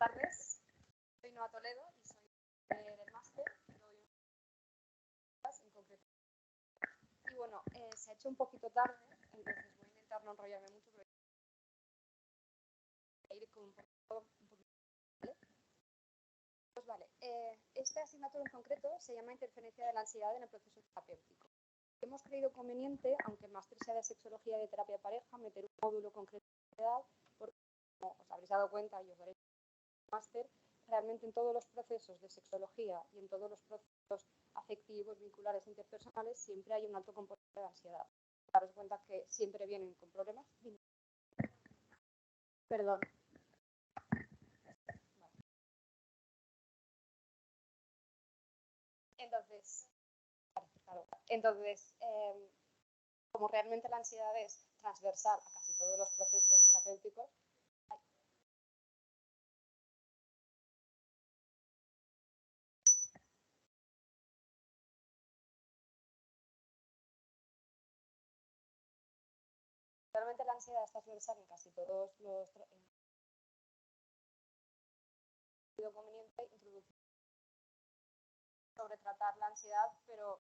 tardes. Soy Noa Toledo y soy del máster. Doy en concreto. Y bueno, se ha hecho un poquito tarde, entonces voy a intentar no enrollarme mucho, pero voy a ir con un poquito. ¿Vale? Pues vale, esta asignatura en concreto se llama Interferencia de la ansiedad en el proceso terapéutico. Hemos creído conveniente, aunque el máster sea de sexología y de terapia de pareja, meter un módulo concreto de ansiedad, porque como os habréis dado cuenta y os daréis máster, realmente en todos los procesos de sexología y en todos los procesos afectivos, vinculares, interpersonales, siempre hay un alto componente de ansiedad. Daros cuenta que siempre vienen con problemas. Perdón. Entonces, como realmente la ansiedad es transversal a casi todos los procesos terapéuticos, realmente la ansiedad es transversal en casi todos los conveniente introducir sobre tratar la ansiedad, pero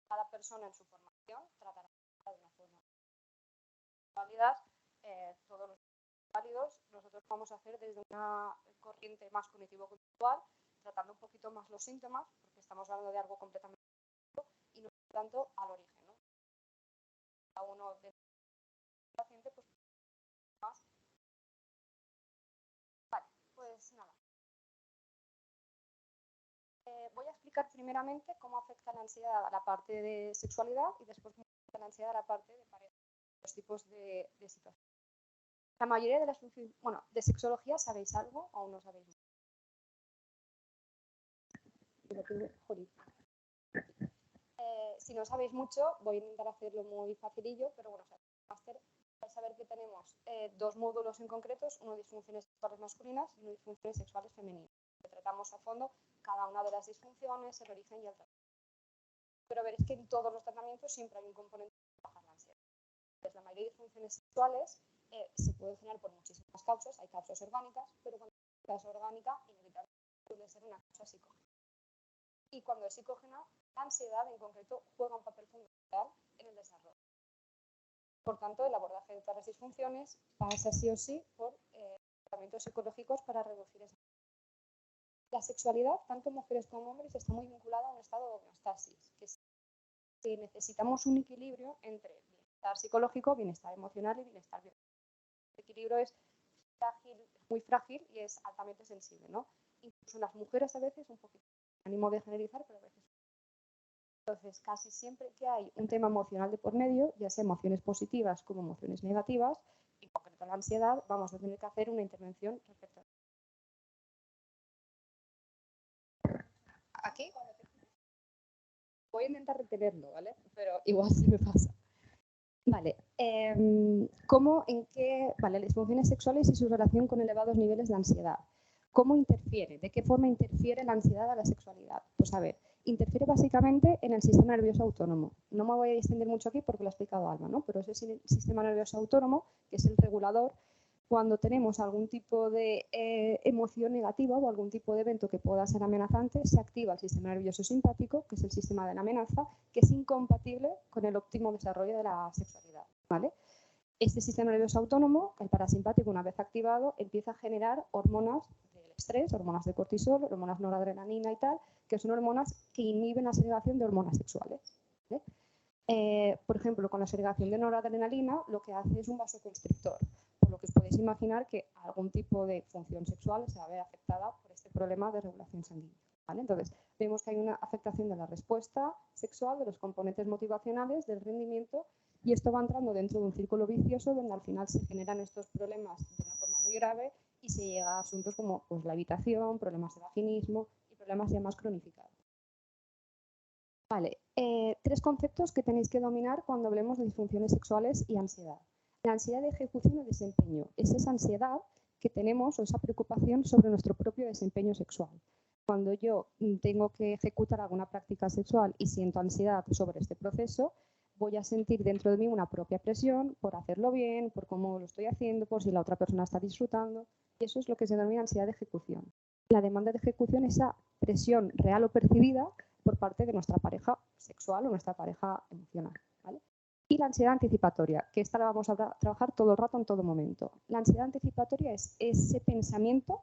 cada persona en su formación tratará de una forma. Válidas, todos los válidos, nosotros vamos a hacer desde una corriente más cognitivo-conductual, tratando un poquito más los síntomas, porque estamos hablando de algo completamente y no tanto al origen, ¿no? Cada uno de los pacientes, pues más. Vale, pues nada. Voy a explicar primeramente cómo afecta la ansiedad a la parte de sexualidad y después cómo afecta la ansiedad a la parte de pareja, los tipos de situaciones. La mayoría de las funciones, bueno, de sexología, ¿sabéis algo o no sabéis? Si no sabéis mucho, voy a intentar hacerlo muy facilillo, pero bueno, máster, vais a ver que tenemos dos módulos en concretos, uno de disfunciones sexuales masculinas y uno de disfunciones sexuales femeninas. Tratamos a fondo cada una de las disfunciones, el origen y el tratamiento. Pero veréis que en todos los tratamientos siempre hay un componente de bajar la ansiedad. Entonces, la mayoría de disfunciones sexuales se pueden generar por muchísimas causas, hay causas orgánicas, pero cuando es causa orgánica, inevitablemente suele ser una causa psicogénica. Y cuando es psicógena, la ansiedad en concreto juega un papel fundamental en el desarrollo. Por tanto, el abordaje de todas las disfunciones pasa sí o sí por tratamientos psicológicos para reducir esa. La sexualidad, tanto mujeres como hombres, está muy vinculada a un estado de homeostasis, que es que necesitamos un equilibrio entre bienestar psicológico, bienestar emocional y bienestar biológico. El equilibrio es frágil, muy frágil y es altamente sensible, ¿no? Incluso las mujeres a veces, un poquito, ánimo de generalizar, pero a veces. Entonces, casi siempre que hay un tema emocional de por medio, ya sea emociones positivas como emociones negativas, en concreto la ansiedad, vamos a tener que hacer una intervención respecto a. Aquí voy a intentar retenerlo, ¿vale? Pero igual se me pasa. Vale, las disfunciones sexuales y su relación con elevados niveles de ansiedad. ¿Cómo interfiere? ¿De qué forma interfiere la ansiedad a la sexualidad? Pues a ver, interfiere básicamente en el sistema nervioso autónomo. No me voy a extender mucho aquí porque lo ha explicado Alma, ¿no? Pero ese es el sistema nervioso autónomo, que es el regulador. Cuando tenemos algún tipo de emoción negativa o algún tipo de evento que pueda ser amenazante, se activa el sistema nervioso simpático, que es el sistema de la amenaza, que es incompatible con el óptimo desarrollo de la sexualidad, ¿vale? Este sistema nervioso autónomo, el parasimpático, una vez activado, empieza a generar hormonas del estrés, hormonas de cortisol, hormonas noradrenalina y tal, que son hormonas que inhiben la segregación de hormonas sexuales, ¿vale? Por ejemplo, con la segregación de noradrenalina, lo que hace es un vasoconstrictor, por lo que os podéis imaginar que algún tipo de función sexual se va a ver afectada por este problema de regulación sanguínea, ¿vale? Entonces, vemos que hay una afectación de la respuesta sexual, de los componentes motivacionales, del rendimiento, y esto va entrando dentro de un círculo vicioso donde al final se generan estos problemas de una forma muy grave y se llega a asuntos como pues, la evitación, problemas de vaginismo y problemas ya más cronificados. Vale, tres conceptos que tenéis que dominar cuando hablemos de disfunciones sexuales y ansiedad. La ansiedad de ejecución o desempeño es esa ansiedad que tenemos o esa preocupación sobre nuestro propio desempeño sexual. Cuando yo tengo que ejecutar alguna práctica sexual y siento ansiedad sobre este proceso, voy a sentir dentro de mí una propia presión por hacerlo bien, por cómo lo estoy haciendo, por si la otra persona está disfrutando. Y eso es lo que se denomina ansiedad de ejecución. La demanda de ejecución es esa presión real o percibida por parte de nuestra pareja sexual o nuestra pareja emocional, ¿vale? Y la ansiedad anticipatoria, que esta la vamos a trabajar todo el rato, en todo momento. La ansiedad anticipatoria es ese pensamiento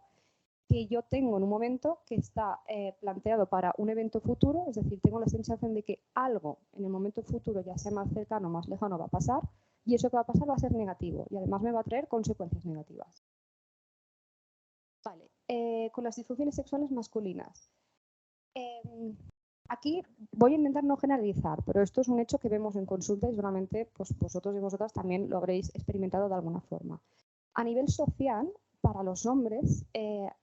que yo tengo en un momento que está planteado para un evento futuro, es decir, tengo la sensación de que algo en el momento futuro, ya sea más cercano o más lejano, va a pasar, y eso que va a pasar va a ser negativo y además me va a traer consecuencias negativas. Vale, con las disfunciones sexuales masculinas. Aquí voy a intentar no generalizar, pero esto es un hecho que vemos en consulta y seguramente pues, vosotros y vosotras también lo habréis experimentado de alguna forma. A nivel social, para los hombres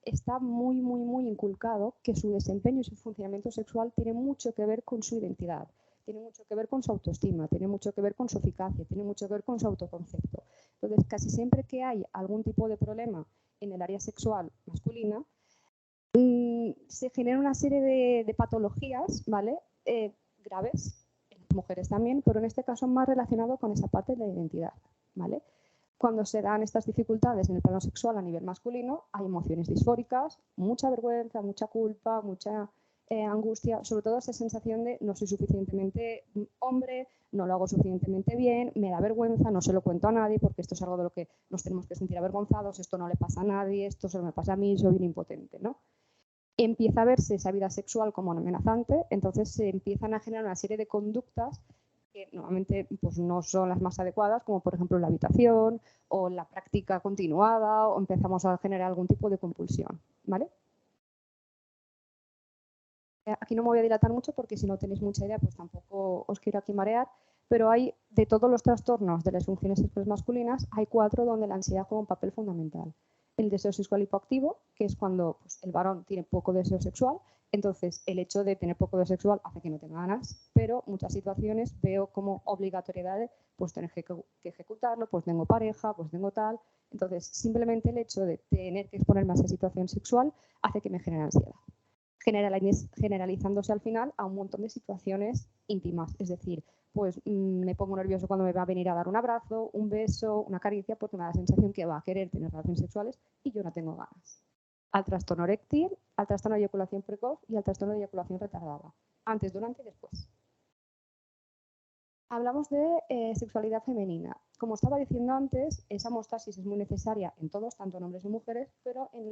está muy inculcado que su desempeño y su funcionamiento sexual tiene mucho que ver con su identidad, tiene mucho que ver con su autoestima, tiene mucho que ver con su eficacia, tiene mucho que ver con su autoconcepto. Entonces, casi siempre que hay algún tipo de problema en el área sexual masculina, se genera una serie de patologías, ¿vale? Graves, en las mujeres también, pero en este caso más relacionado con esa parte de la identidad, ¿vale? Cuando se dan estas dificultades en el plano sexual a nivel masculino, hay emociones disfóricas, mucha vergüenza, mucha culpa, mucha angustia, sobre todo esa sensación de no soy suficientemente hombre, no lo hago suficientemente bien, me da vergüenza, no se lo cuento a nadie porque esto es algo de lo que nos tenemos que sentir avergonzados, esto no le pasa a nadie, esto solo me pasa a mí, soy bien impotente, ¿no? Empieza a verse esa vida sexual como amenazante, entonces se empiezan a generar una serie de conductas que normalmente pues, no son las más adecuadas, como por ejemplo la habitación o la práctica continuada, o empezamos a generar algún tipo de compulsión, ¿vale? Aquí no me voy a dilatar mucho porque si no tenéis mucha idea, pues tampoco os quiero aquí marear, pero hay, de todos los trastornos de las funciones sexuales masculinas, hay 4 donde la ansiedad juega un papel fundamental. El deseo sexual hipoactivo, que es cuando pues, el varón tiene poco deseo sexual, entonces el hecho de tener poco deseo sexual hace que no tenga ganas, pero muchas situaciones veo como obligatoriedad de pues tener que ejecutarlo, pues tengo pareja, pues tengo tal, entonces simplemente el hecho de tener que exponerme a esa situación sexual hace que me genere ansiedad, generalizándose al final a un montón de situaciones íntimas, es decir, pues me pongo nervioso cuando me va a venir a dar un abrazo, un beso, una caricia, porque me da la sensación que va a querer tener relaciones sexuales y yo no tengo ganas. Al trastorno eréctil, al trastorno de eyaculación precoz y al trastorno de eyaculación retardada, antes, durante y después. Hablamos de sexualidad femenina. Como estaba diciendo antes, esa homeostasis es muy necesaria en todos, tanto en hombres y mujeres, pero en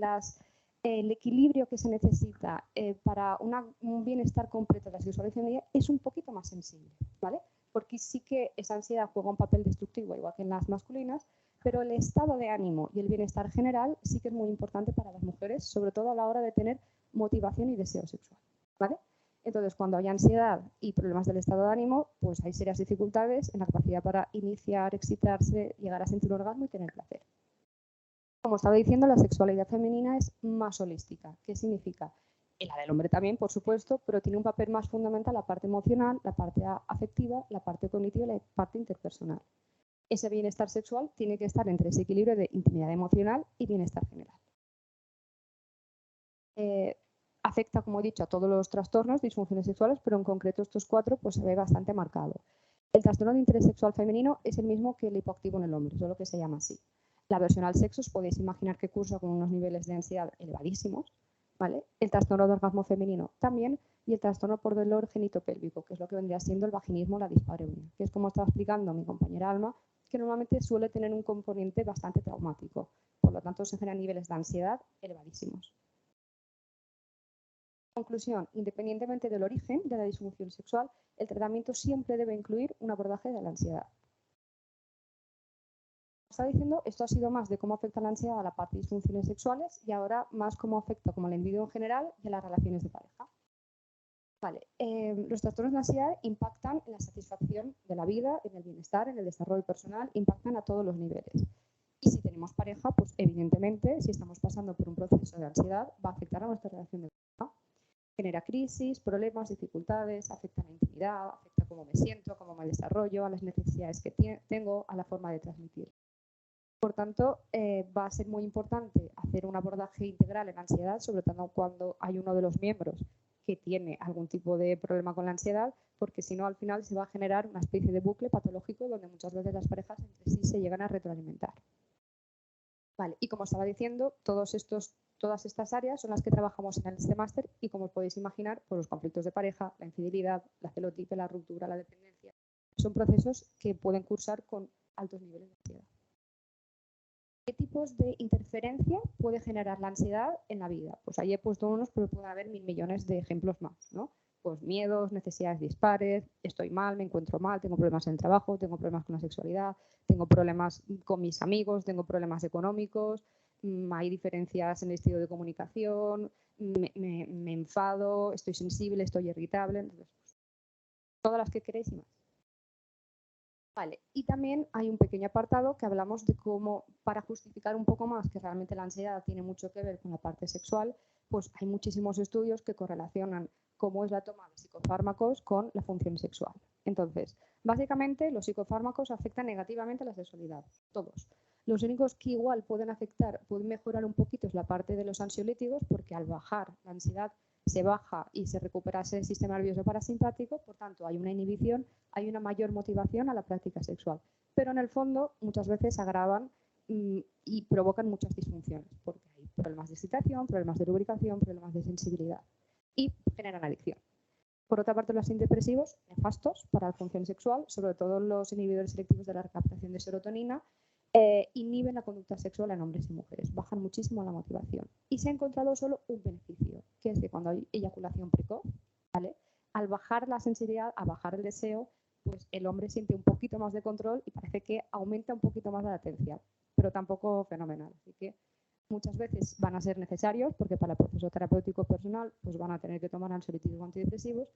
el equilibrio que se necesita para un bienestar completo de la sexualidad femenina es un poquito más sensible, ¿vale? Porque sí que esa ansiedad juega un papel destructivo, igual que en las masculinas, pero el estado de ánimo y el bienestar general sí que es muy importante para las mujeres, sobre todo a la hora de tener motivación y deseo sexual, ¿vale? Entonces, cuando hay ansiedad y problemas del estado de ánimo, pues hay serias dificultades en la capacidad para iniciar, excitarse, llegar a sentir un orgasmo y tener placer. Como estaba diciendo, la sexualidad femenina es más holística. ¿Qué significa? La del hombre también, por supuesto, pero tiene un papel más fundamental la parte emocional, la parte afectiva, la parte cognitiva y la parte interpersonal. Ese bienestar sexual tiene que estar entre ese equilibrio de intimidad emocional y bienestar general. Afecta, como he dicho, a todos los trastornos, disfunciones sexuales, pero en concreto estos 4 pues, se ve bastante marcado. El trastorno de interés sexual femenino es el mismo que el hipoactivo en el hombre, solo que se llama así. La aversión al sexo, os podéis imaginar que cursa con unos niveles de ansiedad elevadísimos, ¿vale? El trastorno de orgasmo femenino también, y el trastorno por dolor genitopélvico, que es lo que vendría siendo el vaginismo, la dispareunia, que es como estaba explicando mi compañera Alma, que normalmente suele tener un componente bastante traumático, por lo tanto se generan niveles de ansiedad elevadísimos. Conclusión, independientemente del origen de la disfunción sexual, el tratamiento siempre debe incluir un abordaje de la ansiedad. Como estaba diciendo, esto ha sido más de cómo afecta la ansiedad a la parte de disfunciones sexuales y ahora más cómo afecta como al individuo en general y a las relaciones de pareja. Vale, los trastornos de ansiedad impactan en la satisfacción de la vida, en el bienestar, en el desarrollo personal, impactan a todos los niveles. Y si tenemos pareja, pues evidentemente, si estamos pasando por un proceso de ansiedad, va a afectar a nuestra relación de pareja. Genera crisis, problemas, dificultades, afecta a la intimidad, afecta a cómo me siento, cómo me desarrollo, a las necesidades que tengo, a la forma de transmitir. Por tanto, va a ser muy importante hacer un abordaje integral en ansiedad, sobre todo cuando hay uno de los miembros que tiene algún tipo de problema con la ansiedad, porque si no, al final se va a generar una especie de bucle patológico donde muchas veces las parejas entre sí se llegan a retroalimentar. Vale, y como estaba diciendo, todas estas áreas son las que trabajamos en este máster y, como podéis imaginar, pues los conflictos de pareja, la infidelidad, la celotipia, la ruptura, la dependencia, son procesos que pueden cursar con altos niveles de ansiedad. ¿Qué tipos de interferencia puede generar la ansiedad en la vida? Pues ahí he puesto unos, pero puede haber 1000 millones de ejemplos más, ¿no? Pues miedos, necesidades dispares, estoy mal, me encuentro mal, tengo problemas en el trabajo, tengo problemas con la sexualidad, tengo problemas con mis amigos, tengo problemas económicos, hay diferencias en el estilo de comunicación, me enfado, estoy sensible, estoy irritable, entonces, todas las que queréis y más. Vale, y también hay un pequeño apartado que hablamos de cómo, para justificar un poco más que realmente la ansiedad tiene mucho que ver con la parte sexual, pues hay muchísimos estudios que correlacionan cómo es la toma de psicofármacos con la función sexual. Entonces, básicamente los psicofármacos afectan negativamente a la sexualidad, todos. Los únicos que igual pueden mejorar un poquito es la parte de los ansiolíticos, porque al bajar la ansiedad se baja y se recupera ese sistema nervioso parasimpático, por tanto hay una inhibición, hay una mayor motivación a la práctica sexual. Pero en el fondo muchas veces agravan y provocan muchas disfunciones, porque hay problemas de excitación, problemas de lubricación, problemas de sensibilidad y generan adicción. Por otra parte, los antidepresivos nefastos para la función sexual, sobre todo los inhibidores selectivos de la recaptación de serotonina, inhiben la conducta sexual en hombres y mujeres, bajan muchísimo la motivación. Y se ha encontrado solo un beneficio, que es que cuando hay eyaculación precoz, ¿vale? Al bajar la sensibilidad, a bajar el deseo, pues el hombre siente un poquito más de control y parece que aumenta un poquito más la latencia, pero tampoco fenomenal. Así que muchas veces van a ser necesarios, porque para el proceso terapéutico personal pues van a tener que tomar ansiolíticos o antidepresivos,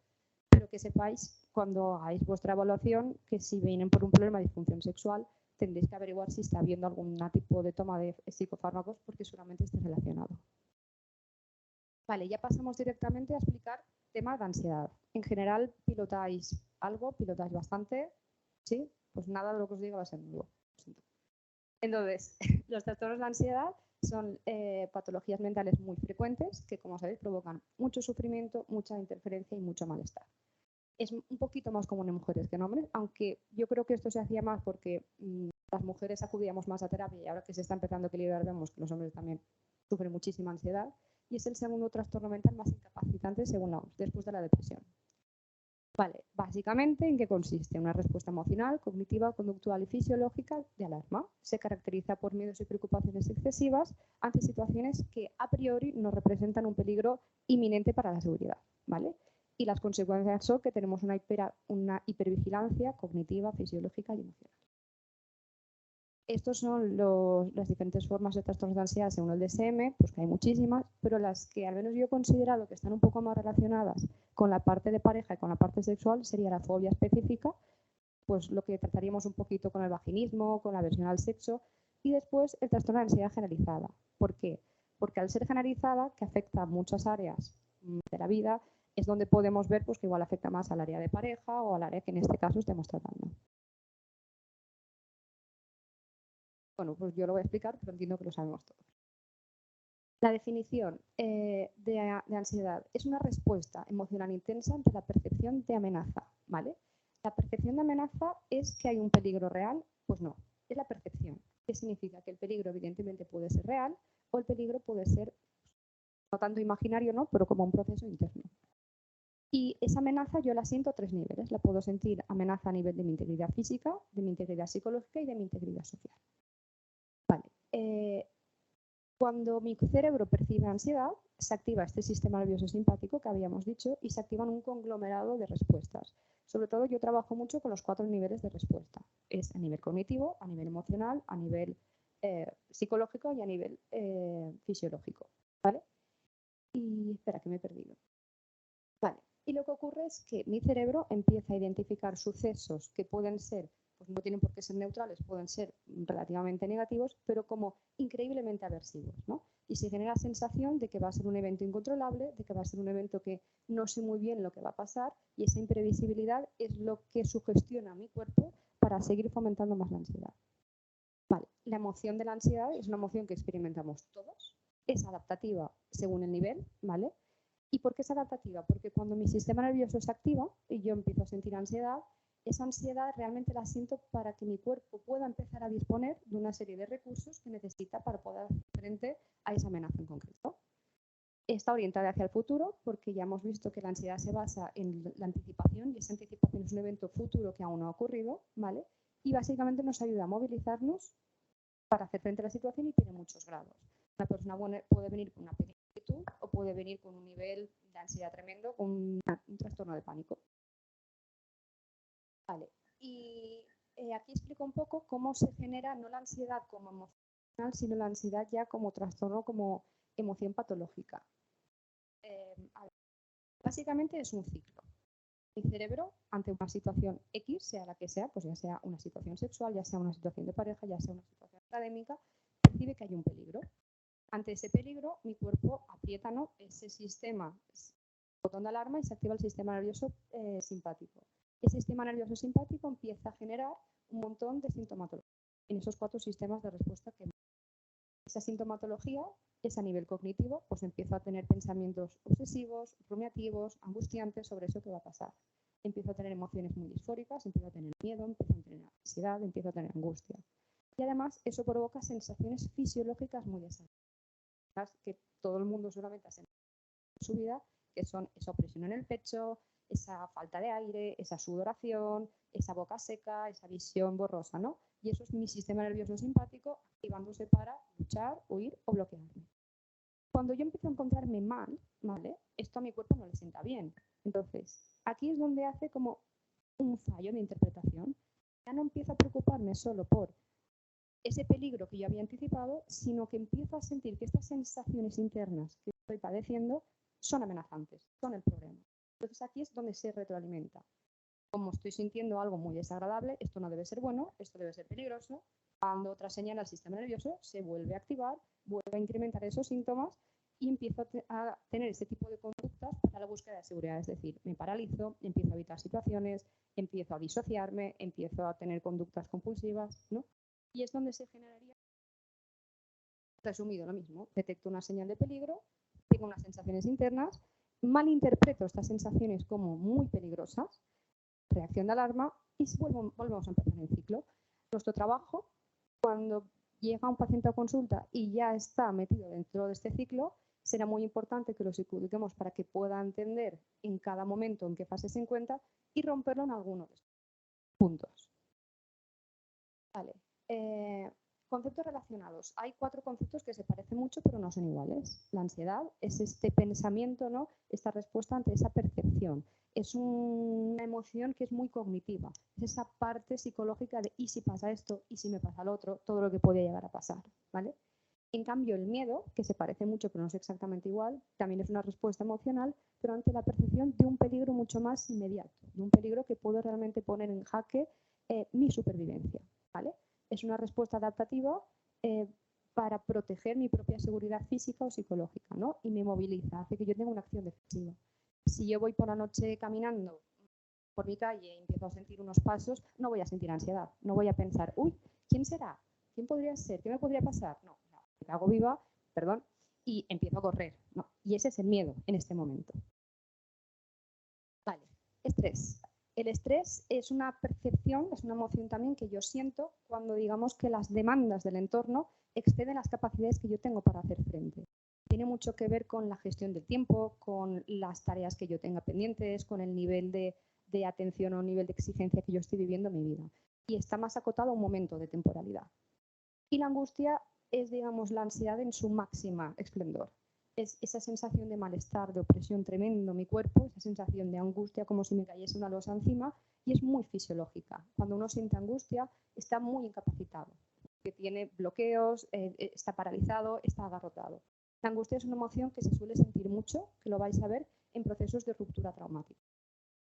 pero que sepáis cuando hagáis vuestra evaluación que si vienen por un problema de disfunción sexual, tendréis que averiguar si está habiendo algún tipo de toma de psicofármacos, porque seguramente esté relacionado. Vale, ya pasamos directamente a explicar temas de ansiedad. En general, pilotáis algo, pilotáis bastante, ¿sí? Pues nada de lo que os diga va a ser nuevo. Entonces, los trastornos de ansiedad son patologías mentales muy frecuentes que, como sabéis, provocan mucho sufrimiento, mucha interferencia y mucho malestar. Es un poquito más común en mujeres que en hombres, aunque yo creo que esto se hacía más porque las mujeres acudíamos más a terapia y ahora que se está empezando a equilibrar vemos que los hombres también sufren muchísima ansiedad, y es el segundo trastorno mental más incapacitante según la OMS, después de la depresión. Vale, básicamente, ¿en qué consiste? Una respuesta emocional, cognitiva, conductual y fisiológica de alarma. Se caracteriza por miedos y preocupaciones excesivas ante situaciones que a priori no representan un peligro inminente para la seguridad, ¿vale? Y las consecuencias son que tenemos una hipervigilancia cognitiva, fisiológica y emocional. Estos son las diferentes formas de trastornos de ansiedad según el DSM, pues que hay muchísimas, pero las que al menos yo he considerado que están un poco más relacionadas con la parte de pareja y con la parte sexual sería la fobia específica, pues lo que trataríamos un poquito con el vaginismo, con la aversión al sexo, y después el trastorno de ansiedad generalizada. ¿Por qué? Porque al ser generalizada, que afecta a muchas áreas de la vida, es donde podemos ver pues, que igual afecta más al área de pareja o al área que en este caso estemos tratando. Bueno, pues yo lo voy a explicar, pero entiendo que lo sabemos todos. La definición de ansiedad es una respuesta emocional intensa ante la percepción de amenaza, ¿vale? La percepción de amenaza es que hay un peligro real, pues no, es la percepción. ¿Qué significa? Que el peligro evidentemente puede ser real o el peligro puede ser no tanto imaginario, ¿no? Pero como un proceso interno. Y esa amenaza yo la siento a 3 niveles. La puedo sentir amenaza a nivel de mi integridad física, de mi integridad psicológica y de mi integridad social. Vale. Cuando mi cerebro percibe ansiedad, se activa este sistema nervioso simpático que habíamos dicho y se activan un conglomerado de respuestas. Sobre todo yo trabajo mucho con los 4 niveles de respuesta. Es a nivel cognitivo, a nivel emocional, a nivel psicológico y a nivel fisiológico. ¿Vale? Y espera, que me he perdido. Vale. Y lo que ocurre es que mi cerebro empieza a identificar sucesos que pueden ser, pues no tienen por qué ser neutrales, pueden ser relativamente negativos, pero como increíblemente aversivos, ¿no? Y se genera la sensación de que va a ser un evento incontrolable, de que va a ser un evento que no sé muy bien lo que va a pasar, y esa imprevisibilidad es lo que sugestiona a mi cuerpo para seguir fomentando más la ansiedad. Vale. La emoción de la ansiedad es una emoción que experimentamos todos, es adaptativa según el nivel, ¿vale? ¿Y por qué es adaptativa? Porque cuando mi sistema nervioso se activa y yo empiezo a sentir ansiedad, esa ansiedad realmente la siento para que mi cuerpo pueda empezar a disponer de una serie de recursos que necesita para poder hacer frente a esa amenaza en concreto. Está orientada hacia el futuro porque ya hemos visto que la ansiedad se basa en la anticipación y esa anticipación es un evento futuro que aún no ha ocurrido, ¿vale? Y básicamente nos ayuda a movilizarnos para hacer frente a la situación y tiene muchos grados. Una persona puede venir con una pequeña actitud o puede venir con un nivel de ansiedad tremendo, con un trastorno de pánico. Vale, y aquí explico un poco cómo se genera no la ansiedad como emocional, sino la ansiedad ya como trastorno, como emoción patológica. Básicamente es un ciclo. El cerebro, ante una situación X, sea la que sea, pues ya sea una situación sexual, ya sea una situación de pareja, ya sea una situación académica, percibe que hay un peligro. Ante ese peligro, mi cuerpo aprieta, ¿no?, ese sistema, botón de alarma, y se activa el sistema nervioso simpático. El sistema nervioso simpático empieza a generar un montón de sintomatología en esos 4 sistemas de respuesta que esa sintomatología es a nivel cognitivo, pues empiezo a tener pensamientos obsesivos, rumiativos, angustiantes sobre eso que va a pasar. Empiezo a tener emociones muy disfóricas, empiezo a tener miedo, empiezo a tener ansiedad, empiezo a tener angustia. Y además eso provoca sensaciones fisiológicas muy desagradables que todo el mundo solamente ha sentido en su vida, que son esa opresión en el pecho, esa falta de aire, esa sudoración, esa boca seca, esa visión borrosa, ¿no? Y eso es mi sistema nervioso simpático activándose para luchar, huir o bloquearme. Cuando yo empiezo a encontrarme mal, ¿vale?, esto a mi cuerpo no le sienta bien. Entonces, aquí es donde hace como un fallo de interpretación. Ya no empiezo a preocuparme solo por ese peligro que yo había anticipado, sino que empiezo a sentir que estas sensaciones internas que estoy padeciendo son amenazantes, son el problema. Entonces aquí es donde se retroalimenta. Como estoy sintiendo algo muy desagradable, esto no debe ser bueno, esto debe ser peligroso. Cuando otra señal al sistema nervioso se vuelve a activar, vuelve a incrementar esos síntomas y empiezo a tener ese tipo de conductas para la búsqueda de seguridad. Es decir, me paralizo, empiezo a evitar situaciones, empiezo a disociarme, empiezo a tener conductas compulsivas, ¿no? Y es donde se generaría, resumido, lo mismo. Detecto una señal de peligro, tengo unas sensaciones internas, malinterpreto estas sensaciones como muy peligrosas, reacción de alarma y volvemos a empezar el ciclo. Nuestro trabajo, cuando llega un paciente a consulta y ya está metido dentro de este ciclo, será muy importante que lo psicoeduquemos para que pueda entender en cada momento en qué fase se encuentra y romperlo en algunos de estos puntos. Vale. Conceptos relacionados. Hay 4 conceptos que se parecen mucho pero no son iguales. La ansiedad es este pensamiento, ¿no?, esta respuesta ante esa percepción. Es una emoción que es muy cognitiva. Es esa parte psicológica de ¿y si pasa esto? ¿Y si me pasa lo otro? Todo lo que puede llegar a pasar, ¿vale? En cambio, el miedo, que se parece mucho pero no es exactamente igual, también es una respuesta emocional, pero ante la percepción de un peligro mucho más inmediato, de un peligro que puede realmente poner en jaque mi supervivencia, ¿vale? Es una respuesta adaptativa para proteger mi propia seguridad física o psicológica, ¿no? Y me moviliza, hace que yo tenga una acción defensiva. Si yo voy por la noche caminando por mi calle y empiezo a sentir unos pasos, no voy a sentir ansiedad, no voy a pensar, uy, ¿quién será? ¿Quién podría ser? ¿Qué me podría pasar? No, me hago viva, perdón, y empiezo a correr, ¿no? Y ese es el miedo en este momento. Vale, estrés. El estrés es una percepción, es una emoción también que yo siento cuando digamos que las demandas del entorno exceden las capacidades que yo tengo para hacer frente. Tiene mucho que ver con la gestión del tiempo, con las tareas que yo tenga pendientes, con el nivel de atención o nivel de exigencia que yo estoy viviendo en mi vida. Y está más acotado a un momento de temporalidad. Y la angustia es, digamos, la ansiedad en su máxima esplendor. Es esa sensación de malestar, de opresión tremendo en mi cuerpo, esa sensación de angustia como si me cayese una losa encima, y es muy fisiológica. Cuando uno siente angustia, está muy incapacitado, que tiene bloqueos, está paralizado, está agarrotado. La angustia es una emoción que se suele sentir mucho, que lo vais a ver, en procesos de ruptura traumática.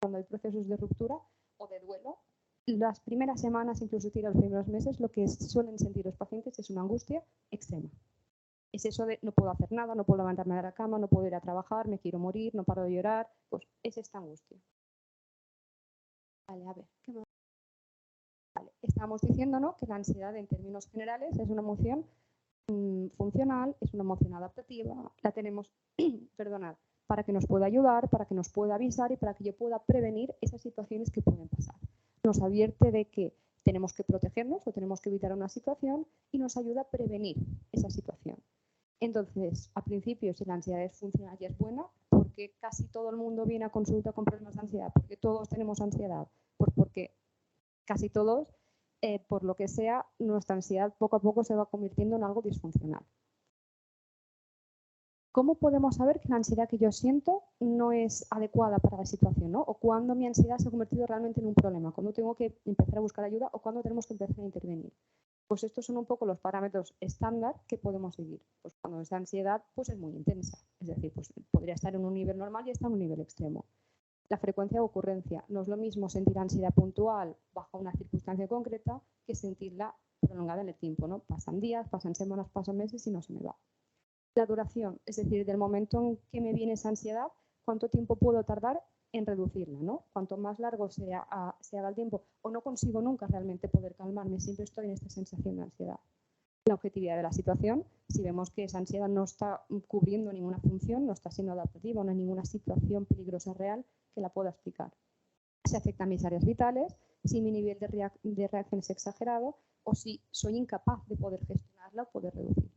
Cuando hay procesos de ruptura o de duelo, las primeras semanas, incluso los primeros meses, lo que suelen sentir los pacientes es una angustia extrema. Es eso de no puedo hacer nada, no puedo levantarme de la cama, no puedo ir a trabajar, me quiero morir, no paro de llorar, pues es esta angustia. Vale, a ver, ¿qué más? Vale, estábamos diciendo, ¿no?, que la ansiedad en términos generales es una emoción funcional, es una emoción adaptativa, la tenemos, perdonad, para que nos pueda ayudar, para que nos pueda avisar y para que yo pueda prevenir esas situaciones que pueden pasar. Nos advierte de que tenemos que protegernos o tenemos que evitar una situación y nos ayuda a prevenir esa situación. Entonces, al principio, si la ansiedad es funcional y es buena, porque casi todo el mundo viene a consulta con problemas de ansiedad, porque todos tenemos ansiedad, pues porque casi todos, por lo que sea, nuestra ansiedad poco a poco se va convirtiendo en algo disfuncional. ¿Cómo podemos saber que la ansiedad que yo siento no es adecuada para la situación, ¿no? O cuándo mi ansiedad se ha convertido realmente en un problema, cuándo tengo que empezar a buscar ayuda o cuándo tenemos que empezar a intervenir? Pues estos son un poco los parámetros estándar que podemos seguir. Pues cuando esa ansiedad pues es muy intensa, es decir, pues podría estar en un nivel normal y está en un nivel extremo. La frecuencia de ocurrencia. No es lo mismo sentir ansiedad puntual bajo una circunstancia concreta que sentirla prolongada en el tiempo, ¿no? Pasan días, pasan semanas, pasan meses y no se me va. La duración, es decir, del momento en que me viene esa ansiedad, cuánto tiempo puedo tardar en reducirla, ¿no? Cuanto más largo se haga el tiempo o no consigo nunca realmente poder calmarme, siempre estoy en esta sensación de ansiedad. La objetividad de la situación, si vemos que esa ansiedad no está cubriendo ninguna función, no está siendo adaptativa, no hay ninguna situación peligrosa real que la pueda explicar. Si afecta a mis áreas vitales, si mi nivel de reacción es exagerado o si soy incapaz de poder gestionarla o poder reducirla.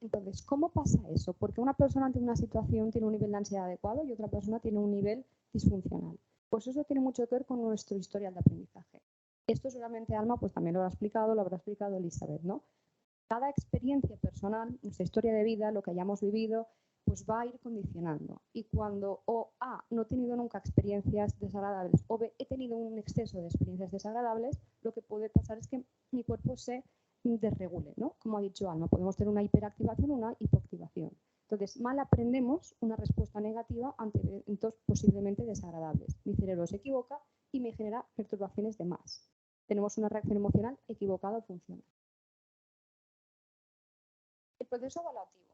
Entonces, ¿cómo pasa eso? Porque una persona ante una situación tiene un nivel de ansiedad adecuado y otra persona tiene un nivel disfuncional. Pues eso tiene mucho que ver con nuestro historial de aprendizaje. Esto seguramente Alma pues también lo habrá explicado Elizabeth, ¿no? Cada experiencia personal, nuestra historia de vida, lo que hayamos vivido, pues va a ir condicionando. Y cuando o A, no he tenido nunca experiencias desagradables o B, he tenido un exceso de experiencias desagradables, lo que puede pasar es que mi cuerpo se desregule, ¿no? Como ha dicho Alma, podemos tener una hiperactivación o una hipoactivación. Entonces, mal aprendemos una respuesta negativa ante eventos posiblemente desagradables. Mi cerebro se equivoca y me genera perturbaciones de más. Tenemos una reacción emocional equivocada o funcional. El proceso evaluativo.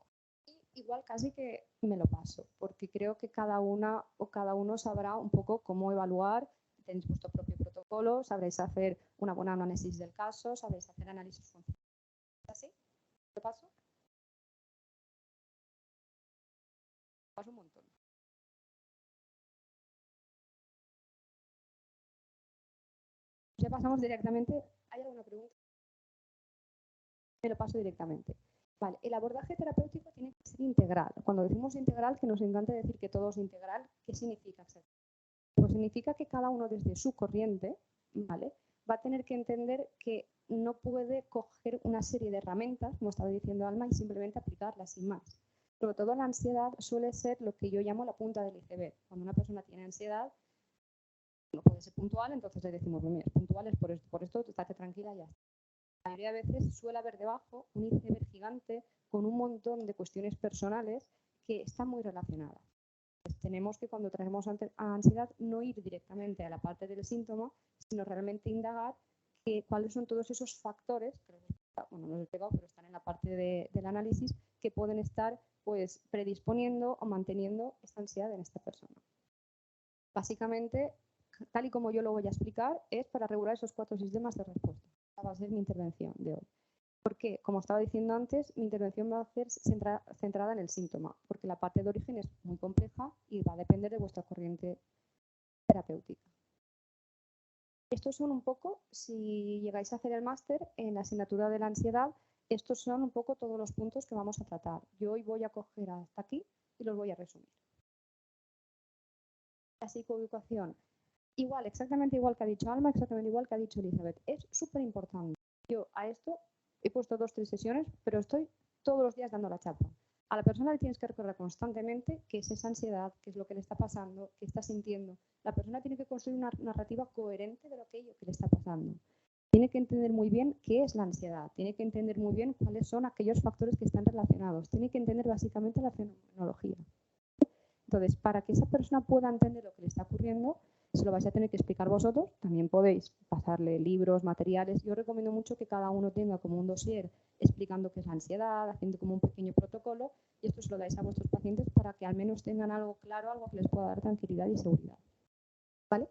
Y igual casi que me lo paso, porque creo que cada una o cada uno sabrá un poco cómo evaluar. Tenéis vuestro propio protocolo, sabréis hacer una buena análisis del caso, sabréis hacer análisis funcionales. ¿Así? ¿Lo paso? Paso un montón. Ya pasamos directamente. ¿Hay alguna pregunta? Me lo paso directamente. Vale, el abordaje terapéutico tiene que ser integral. Cuando decimos integral, que nos encanta decir que todo es integral, ¿qué significa? Pues significa que cada uno desde su corriente, ¿vale?, va a tener que entender que no puede coger una serie de herramientas, como estaba diciendo Alma, y simplemente aplicarlas sin más. Sobre todo la ansiedad suele ser lo que yo llamo la punta del iceberg. Cuando una persona tiene ansiedad, no puede ser puntual, entonces le decimos, mira, es puntual, es por esto, estate tranquila ya. La mayoría de veces suele haber debajo un iceberg gigante con un montón de cuestiones personales que están muy relacionadas. Pues tenemos que, cuando traemos ansiedad, no ir directamente a la parte del síntoma, sino realmente indagar cuáles son todos esos factores, que bueno, no los he pegado, pero están en la parte del análisis, que pueden estar pues predisponiendo o manteniendo esta ansiedad en esta persona. Básicamente, tal y como yo lo voy a explicar, es para regular esos 4 sistemas de respuesta. Esta va a ser mi intervención de hoy. Porque, como estaba diciendo antes, mi intervención va a ser centrada en el síntoma, porque la parte de origen es muy compleja y va a depender de vuestra corriente terapéutica. Estos son un poco, si llegáis a hacer el máster en la asignatura de la ansiedad, estos son un poco todos los puntos que vamos a tratar. Yo hoy voy a coger hasta aquí y los voy a resumir. La psicoeducación, igual, exactamente igual que ha dicho Alma, exactamente igual que ha dicho Elizabeth, es súper importante. Yo a esto he puesto 2 o 3 sesiones, pero estoy todos los días dando la chapa. A la persona le tienes que recordar constantemente qué es esa ansiedad, qué es lo que le está pasando, qué está sintiendo. La persona tiene que construir una narrativa coherente de aquello que le está pasando. Tiene que entender muy bien qué es la ansiedad, tiene que entender muy bien cuáles son aquellos factores que están relacionados, tiene que entender básicamente la fenomenología. Entonces, para que esa persona pueda entender lo que le está ocurriendo, se lo vais a tener que explicar vosotros. También podéis pasarle libros, materiales. Yo recomiendo mucho que cada uno tenga como un dossier explicando qué es la ansiedad, haciendo como un pequeño protocolo, y esto se lo dais a vuestros pacientes para que al menos tengan algo claro, algo que les pueda dar tranquilidad y seguridad. ¿Vale?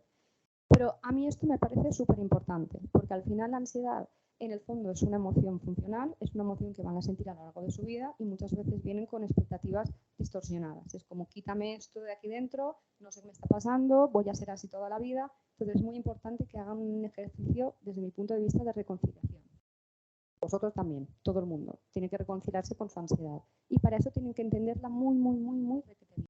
Pero a mí esto me parece súper importante, porque al final la ansiedad en el fondo es una emoción funcional, es una emoción que van a sentir a lo largo de su vida y muchas veces vienen con expectativas distorsionadas. Es como, quítame esto de aquí dentro, no sé qué me está pasando, voy a ser así toda la vida. Entonces es muy importante que hagan un ejercicio, desde mi punto de vista, de reconciliación. Vosotros también, todo el mundo, tiene que reconciliarse con su ansiedad. Y para eso tienen que entenderla muy, muy, muy, muy requete bien.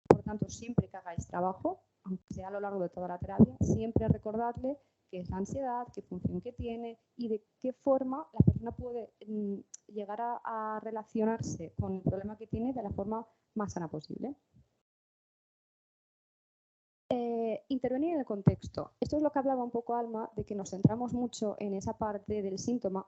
Por tanto, siempre que hagáis trabajo, aunque sea a lo largo de toda la terapia, siempre recordadle qué es la ansiedad, qué función que tiene y de qué forma la persona puede llegar a relacionarse con el problema que tiene de la forma más sana posible. Intervenir en el contexto. Esto es lo que hablaba un poco Alma, de que nos centramos mucho en esa parte del síntoma,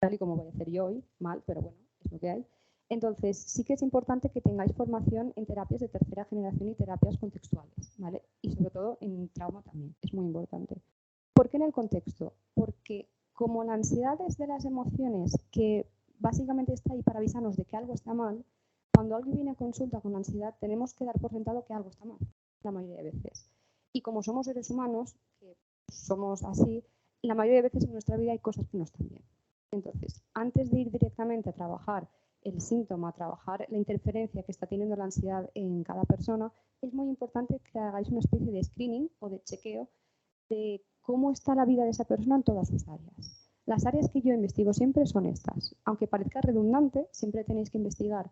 tal y como voy a hacer yo hoy, mal, pero bueno, es lo que hay. Entonces, sí que es importante que tengáis formación en terapias de tercera generación y terapias contextuales, ¿vale? Y sobre todo en trauma también, es muy importante. ¿Por qué en el contexto? Porque como la ansiedad es de las emociones que básicamente está ahí para avisarnos de que algo está mal, cuando alguien viene a consulta con ansiedad tenemos que dar por sentado que algo está mal, la mayoría de veces. Y como somos seres humanos, que somos así, la mayoría de veces en nuestra vida hay cosas que no están bien. Entonces, antes de ir directamente a trabajar el síntoma, a trabajar la interferencia que está teniendo la ansiedad en cada persona, es muy importante que hagáis una especie de screening o de chequeo de cómo está la vida de esa persona en todas sus áreas. Las áreas que yo investigo siempre son estas. Aunque parezca redundante, siempre tenéis que investigar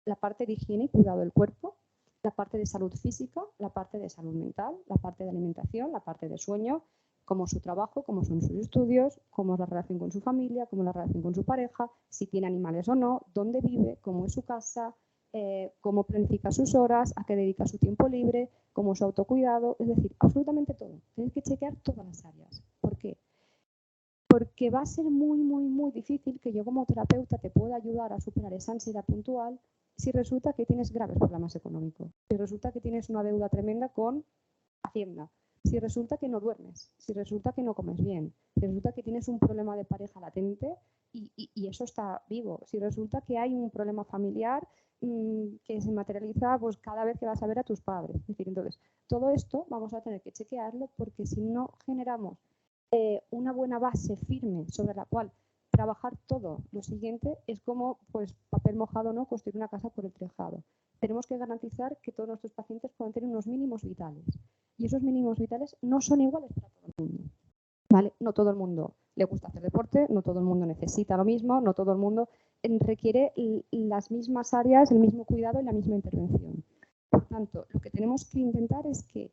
la parte de higiene y cuidado del cuerpo, la parte de salud física, la parte de salud mental, la parte de alimentación, la parte de sueño, cómo su trabajo, cómo son sus estudios, cómo es la relación con su familia, cómo es la relación con su pareja, si tiene animales o no, dónde vive, cómo es su casa, cómo planifica sus horas, a qué dedica su tiempo libre, cómo es su autocuidado, es decir, absolutamente todo. Tenéis que chequear todas las áreas. ¿Por qué? Porque va a ser muy, muy, muy difícil que yo como terapeuta te pueda ayudar a superar esa ansiedad puntual si resulta que tienes graves problemas económicos, si resulta que tienes una deuda tremenda con Hacienda, si resulta que no duermes, si resulta que no comes bien, si resulta que tienes un problema de pareja latente y eso está vivo, si resulta que hay un problema familiar que se materializa pues, cada vez que vas a ver a tus padres. Es decir, entonces, todo esto vamos a tener que chequearlo porque si no generamos una buena base firme sobre la cual trabajar todo lo siguiente, es como pues papel mojado, ¿no? Construir una casa por el tejado. Tenemos que garantizar que todos nuestros pacientes puedan tener unos mínimos vitales. Y esos mínimos vitales no son iguales para todo el mundo. ¿Vale? No todo el mundo le gusta hacer deporte, no todo el mundo necesita lo mismo, no todo el mundo requiere las mismas áreas, el mismo cuidado y la misma intervención. Por tanto, lo que tenemos que intentar es que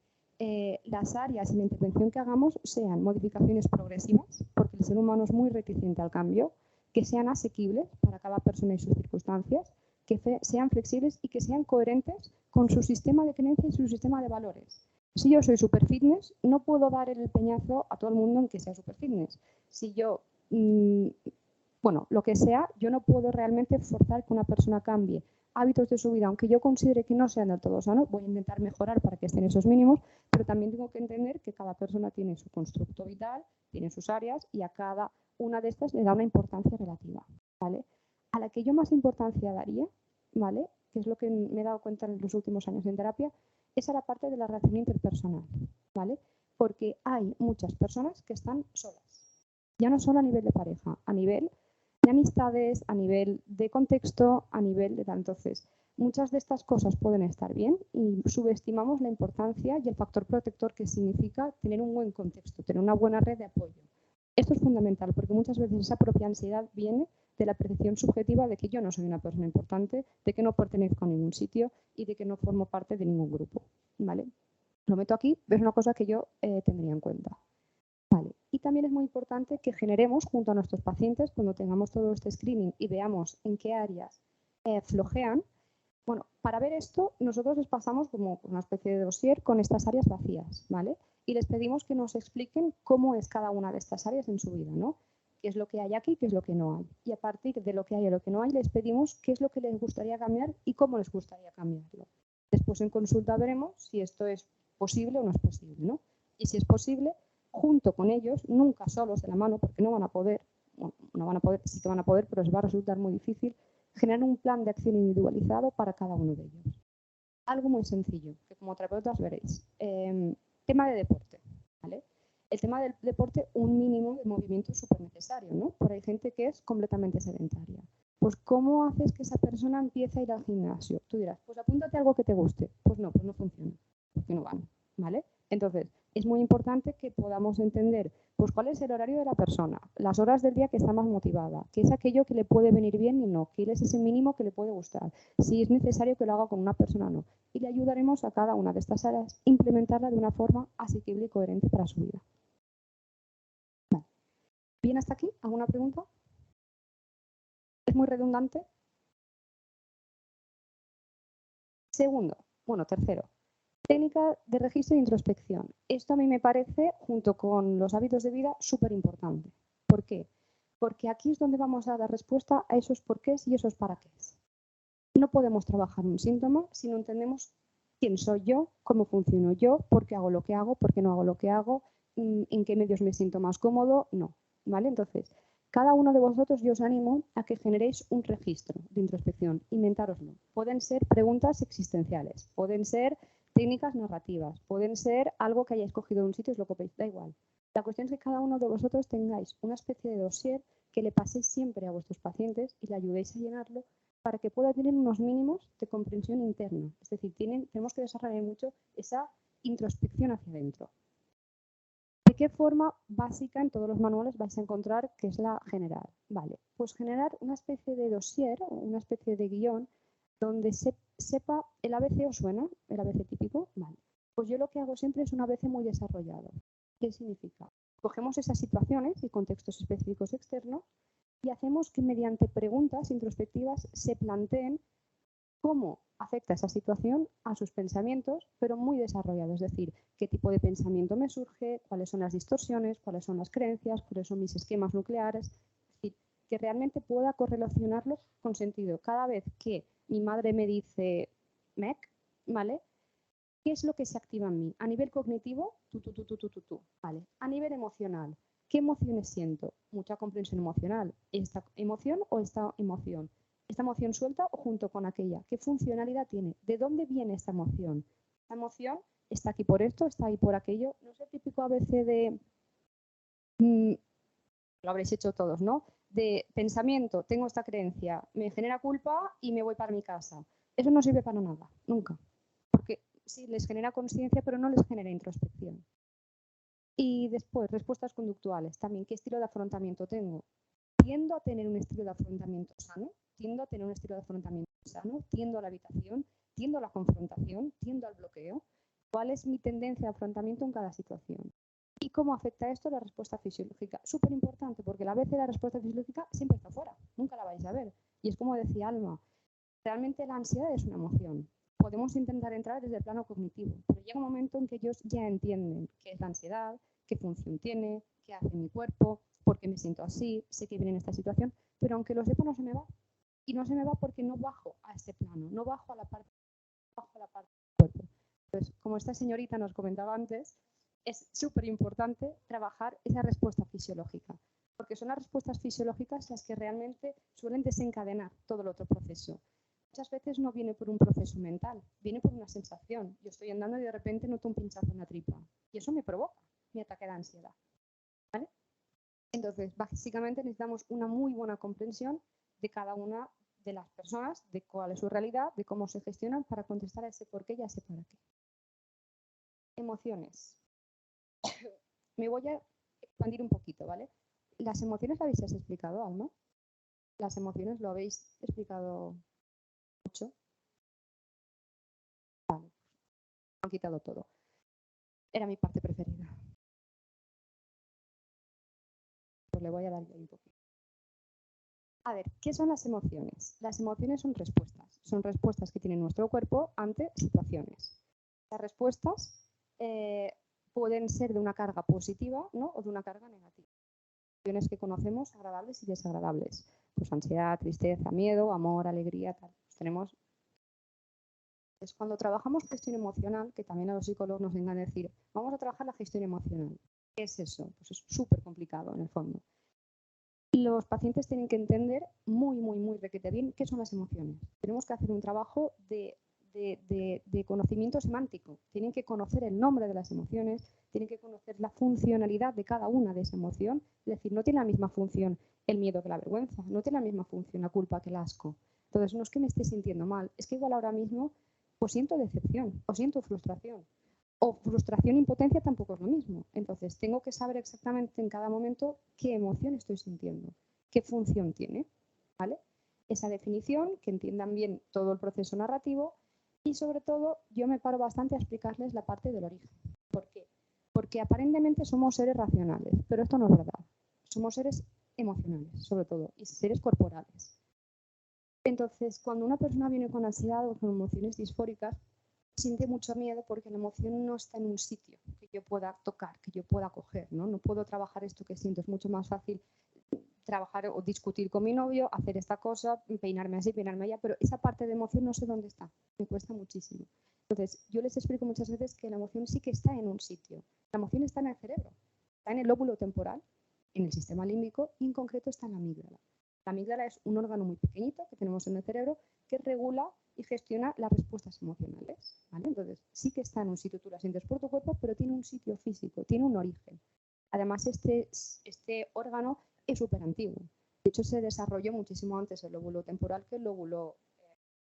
las áreas y la intervención que hagamos sean modificaciones progresivas, porque el ser humano es muy reticente al cambio, que sean asequibles para cada persona y sus circunstancias, que sean flexibles y que sean coherentes con su sistema de creencias y su sistema de valores. Si yo soy super fitness, no puedo dar el peñazo a todo el mundo en que sea super fitness. Si yo, bueno, lo que sea, yo no puedo realmente forzar que una persona cambie hábitos de su vida, aunque yo considere que no sean del todo sanos, voy a intentar mejorar para que estén esos mínimos, pero también tengo que entender que cada persona tiene su constructo vital, tiene sus áreas y a cada una de estas le da una importancia relativa, ¿vale? A la que yo más importancia daría, ¿vale? Que es lo que me he dado cuenta en los últimos años en terapia, es a la parte de la relación interpersonal, ¿vale? Porque hay muchas personas que están solas, ya no solo a nivel de pareja, a nivel de amistades, a nivel de contexto, a nivel de tal. Entonces, muchas de estas cosas pueden estar bien y subestimamos la importancia y el factor protector que significa tener un buen contexto, tener una buena red de apoyo. Esto es fundamental porque muchas veces esa propia ansiedad viene de la percepción subjetiva de que yo no soy una persona importante, de que no pertenezco a ningún sitio y de que no formo parte de ningún grupo, ¿vale? Lo meto aquí, pero es una cosa que yo tendría en cuenta. Vale. Y también es muy importante que generemos junto a nuestros pacientes, cuando tengamos todo este screening y veamos en qué áreas flojean, bueno, para ver esto, nosotros les pasamos como una especie de dossier con estas áreas vacías, ¿vale? Y les pedimos que nos expliquen cómo es cada una de estas áreas en su vida, ¿no? Qué es lo que hay aquí, qué es lo que no hay. Y a partir de lo que hay y lo que no hay, les pedimos qué es lo que les gustaría cambiar y cómo les gustaría cambiarlo. Después en consulta veremos si esto es posible o no es posible, ¿no? Y si es posible, junto con ellos, nunca solos de la mano, porque no van a poder, bueno, no van a poder, sí que van a poder, pero les va a resultar muy difícil, generar un plan de acción individualizado para cada uno de ellos. Algo muy sencillo, que como terapeutas veréis. Tema de deporte, ¿vale? El tema del deporte, un mínimo de movimiento es súper necesario, ¿no? Pero hay gente que es completamente sedentaria. Pues, ¿cómo haces que esa persona empiece a ir al gimnasio? Tú dirás, pues apúntate a algo que te guste. Pues no funciona, porque no van, ¿vale? Entonces, es muy importante que podamos entender, pues, cuál es el horario de la persona, las horas del día que está más motivada, qué es aquello que le puede venir bien y no, qué es ese mínimo que le puede gustar, si es necesario que lo haga con una persona o no. Y le ayudaremos a cada una de estas áreas a implementarla de una forma asequible y coherente para su vida. Vale. ¿Bien hasta aquí? ¿Alguna pregunta? ¿Es muy redundante? Tercero, técnica de registro e introspección. Esto a mí me parece, junto con los hábitos de vida, súper importante. ¿Por qué? Porque aquí es donde vamos a dar respuesta a esos porqués y esos para qué. No podemos trabajar un síntoma si no entendemos quién soy yo, cómo funciono yo, por qué hago lo que hago, por qué no hago lo que hago, en qué medios me siento más cómodo, no. ¿Vale? Entonces, cada uno de vosotros yo os animo a que generéis un registro de introspección, inventároslo. Pueden ser preguntas existenciales, pueden ser técnicas narrativas, pueden ser algo que hayáis cogido de un sitio y os lo copiéis, da igual. La cuestión es que cada uno de vosotros tengáis una especie de dossier que le paséis siempre a vuestros pacientes y le ayudéis a llenarlo para que pueda tener unos mínimos de comprensión interna. Es decir, tenemos que desarrollar mucho esa introspección hacia adentro. ¿De qué forma básica en todos los manuales vais a encontrar que es la general? Vale, pues generar una especie de dossier, una especie de guión, donde sepa, el ABC os suena, el ABC típico, vale. Pues yo lo que hago siempre es un ABC muy desarrollado. ¿Qué significa? Cogemos esas situaciones y contextos específicos externos y hacemos que mediante preguntas introspectivas se planteen cómo afecta esa situación a sus pensamientos, pero muy desarrollado. Es decir, qué tipo de pensamiento me surge, cuáles son las distorsiones, cuáles son las creencias, cuáles son mis esquemas nucleares. Es decir, que realmente pueda correlacionarlo con sentido. Cada vez que mi madre me dice mec, ¿vale? ¿Qué es lo que se activa en mí? A nivel cognitivo, ¿vale? A nivel emocional, ¿qué emociones siento? Mucha comprensión emocional. ¿Esta emoción o esta emoción? ¿Esta emoción suelta o junto con aquella? ¿Qué funcionalidad tiene? ¿De dónde viene esta emoción? ¿Esta emoción está aquí por esto, está ahí por aquello? No es el típico ABC de... lo habréis hecho todos, ¿no? De pensamiento, tengo esta creencia, me genera culpa y me voy para mi casa. Eso no sirve para nada, nunca. Porque sí, les genera conciencia, pero no les genera introspección. Y después, respuestas conductuales. También, ¿qué estilo de afrontamiento tengo? ¿Tiendo a tener un estilo de afrontamiento sano? ¿Tiendo a tener un estilo de afrontamiento sano? ¿Tiendo a la evitación? ¿Tiendo a la confrontación? ¿Tiendo al bloqueo? ¿Cuál es mi tendencia de afrontamiento en cada situación? ¿Y cómo afecta esto la respuesta fisiológica? Súper importante, porque a veces la respuesta fisiológica siempre está fuera, nunca la vais a ver. Y es como decía Alma, realmente la ansiedad es una emoción. Podemos intentar entrar desde el plano cognitivo, pero llega un momento en que ellos ya entienden qué es la ansiedad, qué función tiene, qué hace mi cuerpo, por qué me siento así, sé que viene en esta situación, pero aunque lo sepa no se me va. Y no se me va porque no bajo a este plano, no bajo a la parte del cuerpo. Entonces, como esta señorita nos comentaba antes, es súper importante trabajar esa respuesta fisiológica, porque son las respuestas fisiológicas las que realmente suelen desencadenar todo el otro proceso. Muchas veces no viene por un proceso mental, viene por una sensación. Yo estoy andando y de repente noto un pinchazo en la tripa y eso me provoca mi ataque de ansiedad. ¿Vale? Entonces, básicamente necesitamos una muy buena comprensión de cada una de las personas, de cuál es su realidad, de cómo se gestionan para contestar a ese por qué y a ese para qué. Emociones. Me voy a expandir un poquito, ¿vale? ¿Las emociones las habéis explicado, Alma? ¿Las emociones lo habéis explicado mucho? Vale, han quitado todo. Era mi parte preferida. Pues le voy a dar yo un poquito. A ver, ¿qué son las emociones? Las emociones son respuestas que tiene nuestro cuerpo ante situaciones. Las respuestas pueden ser de una carga positiva, ¿no? O de una carga negativa. Emociones que conocemos agradables y desagradables. Pues ansiedad, tristeza, miedo, amor, alegría, tal. Pues tenemos. Pues cuando trabajamos gestión emocional, que también a los psicólogos nos vengan a decir, vamos a trabajar la gestión emocional. ¿Qué es eso? Pues es súper complicado en el fondo. Los pacientes tienen que entender muy requete bien qué son las emociones. Tenemos que hacer un trabajo de de conocimiento semántico. Tienen que conocer el nombre de las emociones, tienen que conocer la funcionalidad de cada una de esa emoción. Es decir, no tiene la misma función el miedo que la vergüenza, no tiene la misma función la culpa que el asco. Entonces, no es que me esté sintiendo mal, es que igual ahora mismo pues siento decepción o siento frustración. O frustración e impotencia tampoco es lo mismo. Entonces, tengo que saber exactamente en cada momento qué emoción estoy sintiendo, qué función tiene, ¿vale? Esa definición, que entiendan bien todo el proceso narrativo y, sobre todo, yo me paro bastante a explicarles la parte del origen. ¿Por qué? Porque aparentemente somos seres racionales, pero esto no es verdad. Somos seres emocionales, sobre todo, y seres corporales. Entonces, cuando una persona viene con ansiedad o con emociones disfóricas, siente mucho miedo porque la emoción no está en un sitio que yo pueda tocar, que yo pueda coger, ¿no? No puedo trabajar esto que siento. Es mucho más fácil trabajar o discutir con mi novio, hacer esta cosa, peinarme así, peinarme allá, pero esa parte de emoción no sé dónde está. Me cuesta muchísimo. Entonces, yo les explico muchas veces que la emoción sí que está en un sitio. La emoción está en el cerebro, está en el lóbulo temporal, en el sistema límbico y en concreto está en la amígdala. La amígdala es un órgano muy pequeñito que tenemos en el cerebro que regula y gestiona las respuestas emocionales, ¿vale? Entonces, sí que está en un sitio, tú la sientes por tu cuerpo, pero tiene un sitio físico, tiene un origen. Además, este órgano es súper antiguo. De hecho, se desarrolló muchísimo antes el lóbulo temporal que el lóbulo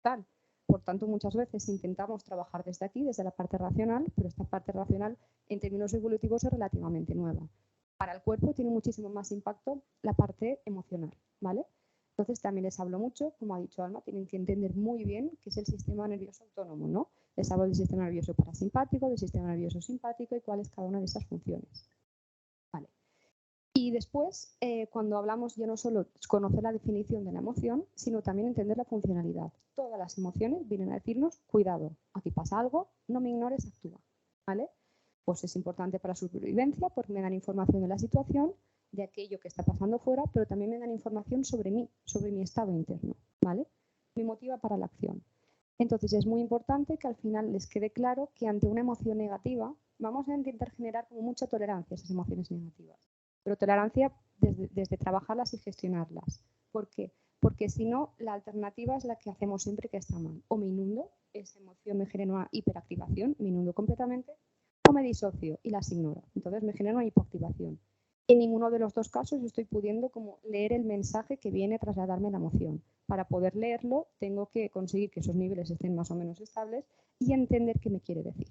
frontal. Por tanto, muchas veces intentamos trabajar desde aquí, desde la parte racional, pero esta parte racional, en términos evolutivos, es relativamente nueva. Para el cuerpo tiene muchísimo más impacto la parte emocional, ¿vale? Entonces también les hablo mucho, como ha dicho Alma, tienen que entender muy bien qué es el sistema nervioso autónomo, ¿no? Les hablo del sistema nervioso parasimpático, del sistema nervioso simpático y cuál es cada una de esas funciones. Vale. Y después, cuando hablamos ya no solo conocer la definición de la emoción, sino también entender la funcionalidad. Todas las emociones vienen a decirnos, cuidado, aquí pasa algo, no me ignores, actúa, ¿vale? Pues es importante para su supervivencia porque me dan información de la situación, de aquello que está pasando fuera, pero también me dan información sobre mí, sobre mi estado interno, ¿vale? Me motiva para la acción. Entonces es muy importante que al final les quede claro que ante una emoción negativa vamos a intentar generar como mucha tolerancia a esas emociones negativas, pero tolerancia desde trabajarlas y gestionarlas. ¿Por qué? Porque si no, la alternativa es la que hacemos siempre, que está mal. O me inundo, esa emoción me genera una hiperactivación, me inundo completamente, o me disocio y las ignoro. Entonces me genera una hipoactivación. En ninguno de los dos casos estoy pudiendo como leer el mensaje que viene a trasladarme la emoción. Para poder leerlo, tengo que conseguir que esos niveles estén más o menos estables y entender qué me quiere decir.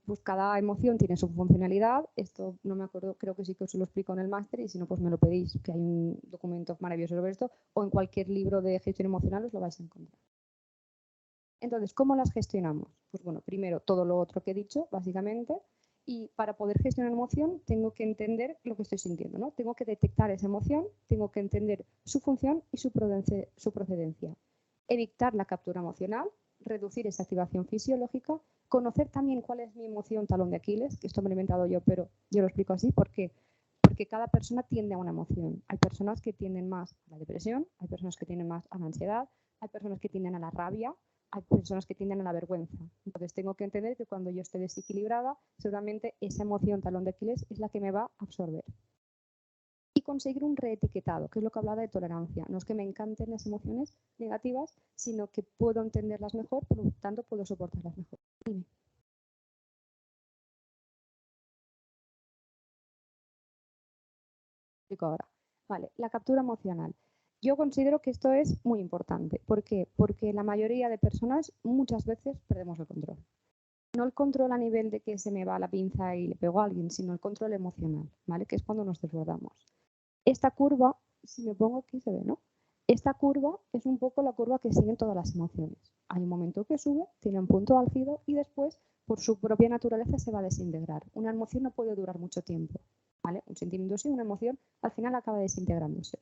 Pues cada emoción tiene su funcionalidad. Esto no me acuerdo, creo que sí que os lo explico en el máster y si no, pues me lo pedís, que hay un documento maravilloso sobre esto o en cualquier libro de gestión emocional os lo vais a encontrar. Entonces, ¿cómo las gestionamos? Pues bueno, primero todo lo otro que he dicho, básicamente, y para poder gestionar emoción tengo que entender lo que estoy sintiendo, ¿no? Tengo que detectar esa emoción, tengo que entender su función y su procedencia. Evitar la captura emocional, reducir esa activación fisiológica, conocer también cuál es mi emoción talón de Aquiles, que esto me lo he inventado yo, pero yo lo explico así, ¿por qué? Porque cada persona tiende a una emoción. Hay personas que tienden más a la depresión, hay personas que tienden más a la ansiedad, hay personas que tienden a la rabia, hay personas que tienden a la vergüenza. Entonces tengo que entender que cuando yo esté desequilibrada, seguramente esa emoción talón de Aquiles es la que me va a absorber. Y conseguir un reetiquetado, que es lo que hablaba de tolerancia. No es que me encanten las emociones negativas, sino que puedo entenderlas mejor, por lo tanto puedo soportarlas mejor. Dime. Explico ahora. Vale, la captura emocional. Yo considero que esto es muy importante. ¿Por qué? Porque la mayoría de personas muchas veces perdemos el control. No el control a nivel de que se me va la pinza y le pego a alguien, sino el control emocional, ¿vale? Que es cuando nos desbordamos. Esta curva, si me pongo aquí se ve, ¿no? Esta curva es un poco la curva que siguen todas las emociones. Hay un momento que sube, tiene un punto álgido y después, por su propia naturaleza, se va a desintegrar. Una emoción no puede durar mucho tiempo, ¿vale? Un sentimiento sí, una emoción, al final acaba desintegrándose.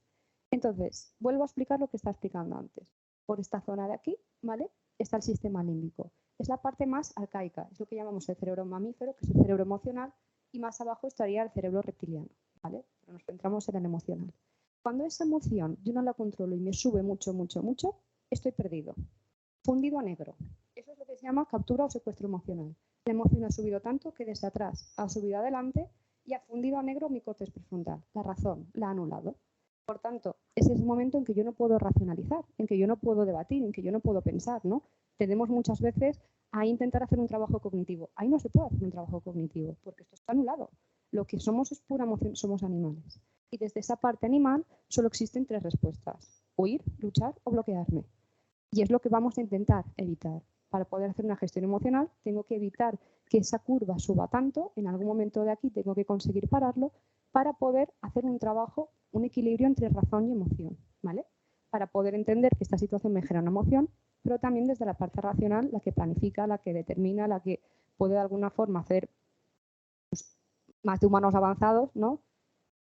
Entonces, vuelvo a explicar lo que estaba explicando antes. Por esta zona de aquí, ¿vale? Está el sistema límbico. Es la parte más arcaica, es lo que llamamos el cerebro mamífero, que es el cerebro emocional, y más abajo estaría el cerebro reptiliano, ¿vale? Pero nos centramos en el emocional. Cuando esa emoción yo no la controlo y me sube mucho, mucho, mucho, estoy perdido. Fundido a negro. Eso es lo que se llama captura o secuestro emocional. La emoción ha subido tanto que desde atrás ha subido adelante y ha fundido a negro mi córtex prefrontal. La razón la ha anulado. Por tanto, ese es el momento en que yo no puedo racionalizar, en que yo no puedo debatir, en que yo no puedo pensar, ¿no? Tendemos muchas veces a intentar hacer un trabajo cognitivo. Ahí no se puede hacer un trabajo cognitivo, porque esto está anulado. Lo que somos es pura emoción, somos animales. Y desde esa parte animal solo existen 3 respuestas: huir, luchar o bloquearme. Y es lo que vamos a intentar evitar. Para poder hacer una gestión emocional, tengo que evitar que esa curva suba tanto. En algún momento de aquí tengo que conseguir pararlo para poder hacer un trabajo, un equilibrio entre razón y emoción, ¿vale? Para poder entender que esta situación me genera una emoción, pero también desde la parte racional, la que planifica, la que determina, la que puede de alguna forma hacer, pues, más de humanos avanzados, ¿no?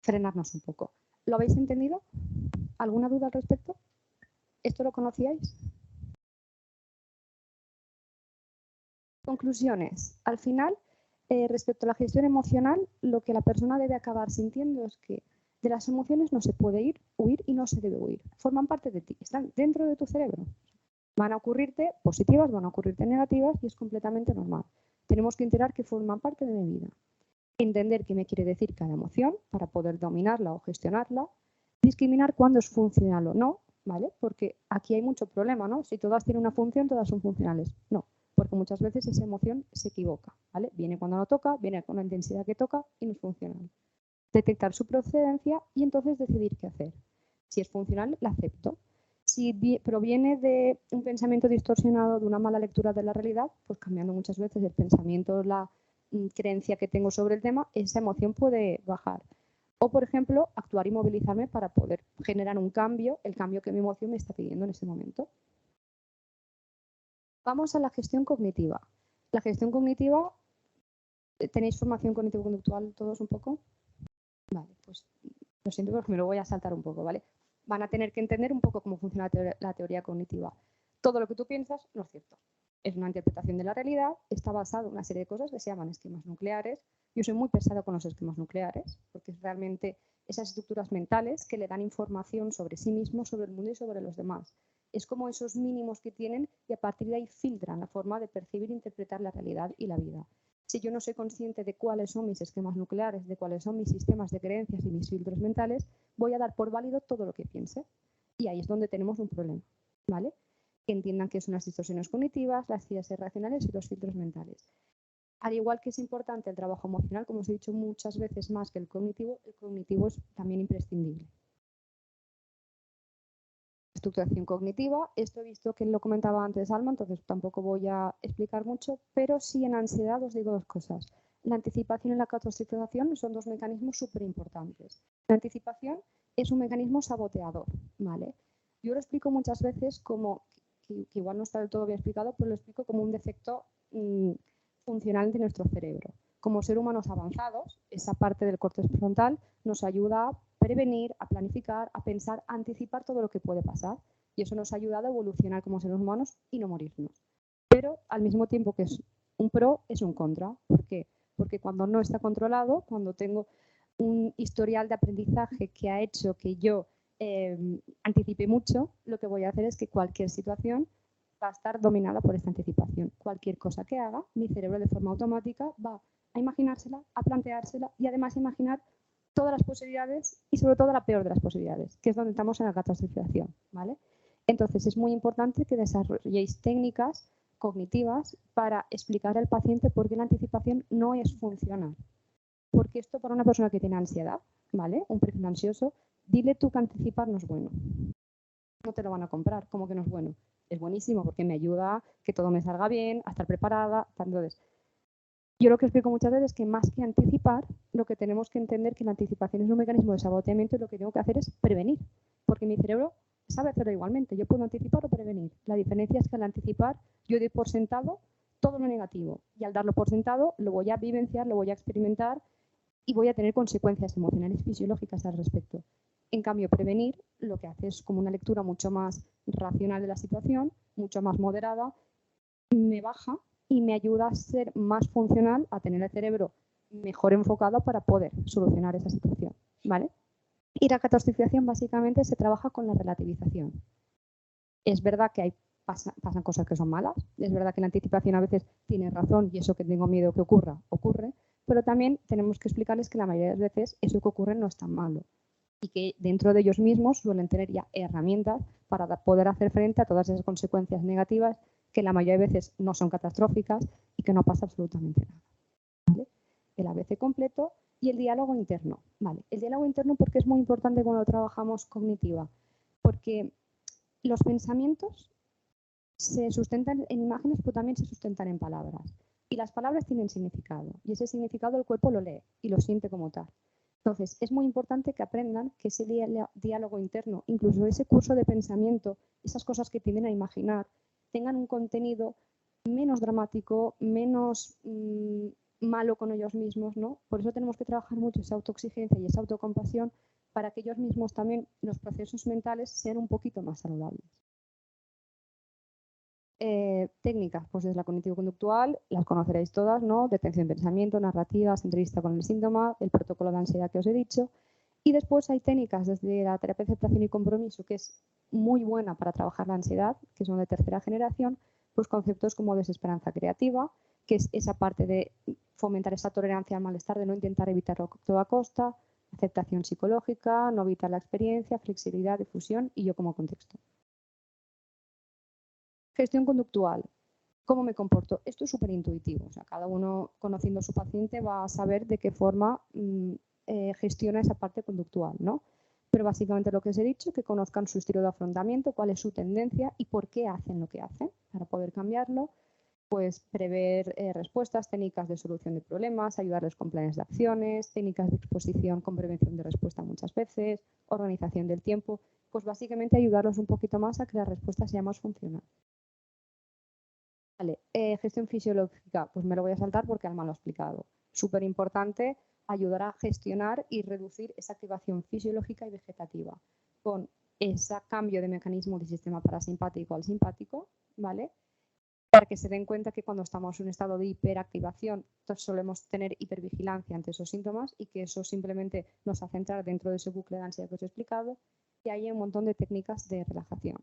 Frenarnos un poco. ¿Lo habéis entendido? ¿Alguna duda al respecto? ¿Esto lo conocíais? Conclusiones. Al final, respecto a la gestión emocional, lo que la persona debe acabar sintiendo es que de las emociones no se puede huir y no se debe huir. Forman parte de ti, están dentro de tu cerebro. Van a ocurrirte positivas, van a ocurrirte negativas y es completamente normal. Tenemos que enterar que forman parte de mi vida. Entender qué me quiere decir cada emoción para poder dominarla o gestionarla. Discriminar cuándo es funcional o no, ¿vale? Porque aquí hay mucho problema, ¿no? Si todas tienen una función, todas son funcionales. No, porque muchas veces esa emoción se equivoca, ¿vale? Viene cuando no toca, viene con la intensidad que toca y no es funcional. Detectar su procedencia y entonces decidir qué hacer. Si es funcional, la acepto. Si proviene de un pensamiento distorsionado, de una mala lectura de la realidad, pues cambiando muchas veces el pensamiento, la creencia que tengo sobre el tema, esa emoción puede bajar. O, por ejemplo, actuar y movilizarme para poder generar un cambio, el cambio que mi emoción me está pidiendo en ese momento. Vamos a la gestión cognitiva. La gestión cognitiva, ¿tenéis formación cognitivo-conductual todos un poco? Vale, pues lo siento porque me lo voy a saltar un poco, ¿vale? Van a tener que entender un poco cómo funciona la teoría cognitiva. Todo lo que tú piensas no es cierto. Es una interpretación de la realidad, está basado en una serie de cosas que se llaman esquemas nucleares. Yo soy muy pesado con los esquemas nucleares, porque es realmente esas estructuras mentales que le dan información sobre sí mismo, sobre el mundo y sobre los demás. Es como esos mínimos que tienen y a partir de ahí filtran la forma de percibir e interpretar la realidad y la vida. Si yo no soy consciente de cuáles son mis esquemas nucleares, de cuáles son mis sistemas de creencias y mis filtros mentales, voy a dar por válido todo lo que piense. Y ahí es donde tenemos un problema, ¿vale? Que entiendan que son las distorsiones cognitivas, las ideas irracionales y los filtros mentales. Al igual que es importante el trabajo emocional, como os he dicho muchas veces más que el cognitivo es también imprescindible. Estructuración cognitiva, esto he visto que lo comentaba antes Alma, entonces tampoco voy a explicar mucho, pero sí en ansiedad os digo 2 cosas. La anticipación y la catastrofización son 2 mecanismos súper importantes. La anticipación es un mecanismo saboteador, ¿vale? Yo lo explico muchas veces como, que igual no está del todo bien explicado, pero lo explico como un defecto funcional de nuestro cerebro. Como ser humanos avanzados, esa parte del córtex frontal nos ayuda a prevenir, a planificar, a pensar, a anticipar todo lo que puede pasar. Y eso nos ha ayudado a evolucionar como seres humanos y no morirnos. Pero al mismo tiempo que es un pro, es un contra. ¿Por qué? Porque cuando no está controlado, cuando tengo un historial de aprendizaje que ha hecho que yo anticipe mucho, lo que voy a hacer es que cualquier situación va a estar dominada por esta anticipación. Cualquier cosa que haga, mi cerebro de forma automática va a imaginársela, a planteársela y además imaginar todas las posibilidades y sobre todo la peor de las posibilidades, que es donde estamos en la catastrofización, ¿vale? Entonces es muy importante que desarrolléis técnicas cognitivas para explicar al paciente por qué la anticipación no es funcional. Porque esto para una persona que tiene ansiedad, ¿vale? Un perfil ansioso, dile tú que anticipar no es bueno. No te lo van a comprar, como que no es bueno. Es buenísimo porque me ayuda a que todo me salga bien, a estar preparada. Entonces, yo lo que explico muchas veces es que más que anticipar, lo que tenemos que entender que la anticipación es un mecanismo de saboteamiento y lo que tengo que hacer es prevenir, porque mi cerebro sabe hacerlo igualmente. Yo puedo anticipar o prevenir. La diferencia es que al anticipar yo doy por sentado todo lo negativo y al darlo por sentado lo voy a vivenciar, lo voy a experimentar y voy a tener consecuencias emocionales fisiológicas al respecto. En cambio, prevenir lo que hace es como una lectura mucho más racional de la situación, mucho más moderada, me baja y me ayuda a ser más funcional, a tener el cerebro mejor enfocado para poder solucionar esa situación, ¿vale? Y la catastrofización básicamente se trabaja con la relativización. Es verdad que pasan cosas que son malas, es verdad que la anticipación a veces tiene razón y eso que tengo miedo que ocurra, ocurre, pero también tenemos que explicarles que la mayoría de las veces eso que ocurre no es tan malo. y que dentro de ellos mismos suelen tener ya herramientas para poder hacer frente a todas esas consecuencias negativas que la mayoría de veces no son catastróficas y que no pasa absolutamente nada. ¿Vale? El ABC completo y el diálogo interno. ¿Vale? El diálogo interno, porque es muy importante cuando trabajamos cognitiva, porque los pensamientos se sustentan en imágenes, pero también se sustentan en palabras. Y las palabras tienen significado, y ese significado el cuerpo lo lee y lo siente como tal. Entonces, es muy importante que aprendan que ese diálogo interno, incluso ese curso de pensamiento, esas cosas que tienden a imaginar, tengan un contenido menos dramático, menos malo con ellos mismos, ¿no? Por eso tenemos que trabajar mucho esa autoexigencia y esa autocompasión para que ellos mismos también, los procesos mentales, sean un poquito más saludables. Técnicas, pues es la cognitivo-conductual, las conoceréis todas, ¿no? Detención de pensamiento, narrativas, entrevista con el síntoma, el protocolo de ansiedad que os he dicho. Y después hay técnicas desde la terapia de aceptación y compromiso, que es muy buena para trabajar la ansiedad, que son de tercera generación, pues conceptos como desesperanza creativa, que es esa parte de fomentar esa tolerancia al malestar, de no intentar evitarlo a toda costa, aceptación psicológica, no evitar la experiencia, flexibilidad, difusión y yo como contexto. Gestión conductual. ¿Cómo me comporto? Esto es súper intuitivo. O sea, cada uno, conociendo a su paciente, va a saber de qué forma gestiona esa parte conductual, ¿no? Pero básicamente lo que os he dicho, que conozcan su estilo de afrontamiento, cuál es su tendencia y por qué hacen lo que hacen, para poder cambiarlo. Pues prever respuestas, técnicas de solución de problemas, ayudarles con planes de acciones, técnicas de exposición con prevención de respuesta muchas veces, organización del tiempo. Pues básicamente ayudarlos un poquito más a que la respuesta sea más funcional. Vale, gestión fisiológica, pues me lo voy a saltar porque Alma lo ha explicado. Súper importante ayudar a gestionar y reducir esa activación fisiológica y vegetativa con ese cambio de mecanismo del sistema parasimpático al simpático, ¿vale? Para que se den cuenta que cuando estamos en un estado de hiperactivación solemos tener hipervigilancia ante esos síntomas y que eso simplemente nos hace entrar dentro de ese bucle de ansiedad que os he explicado, y hay un montón de técnicas de relajación.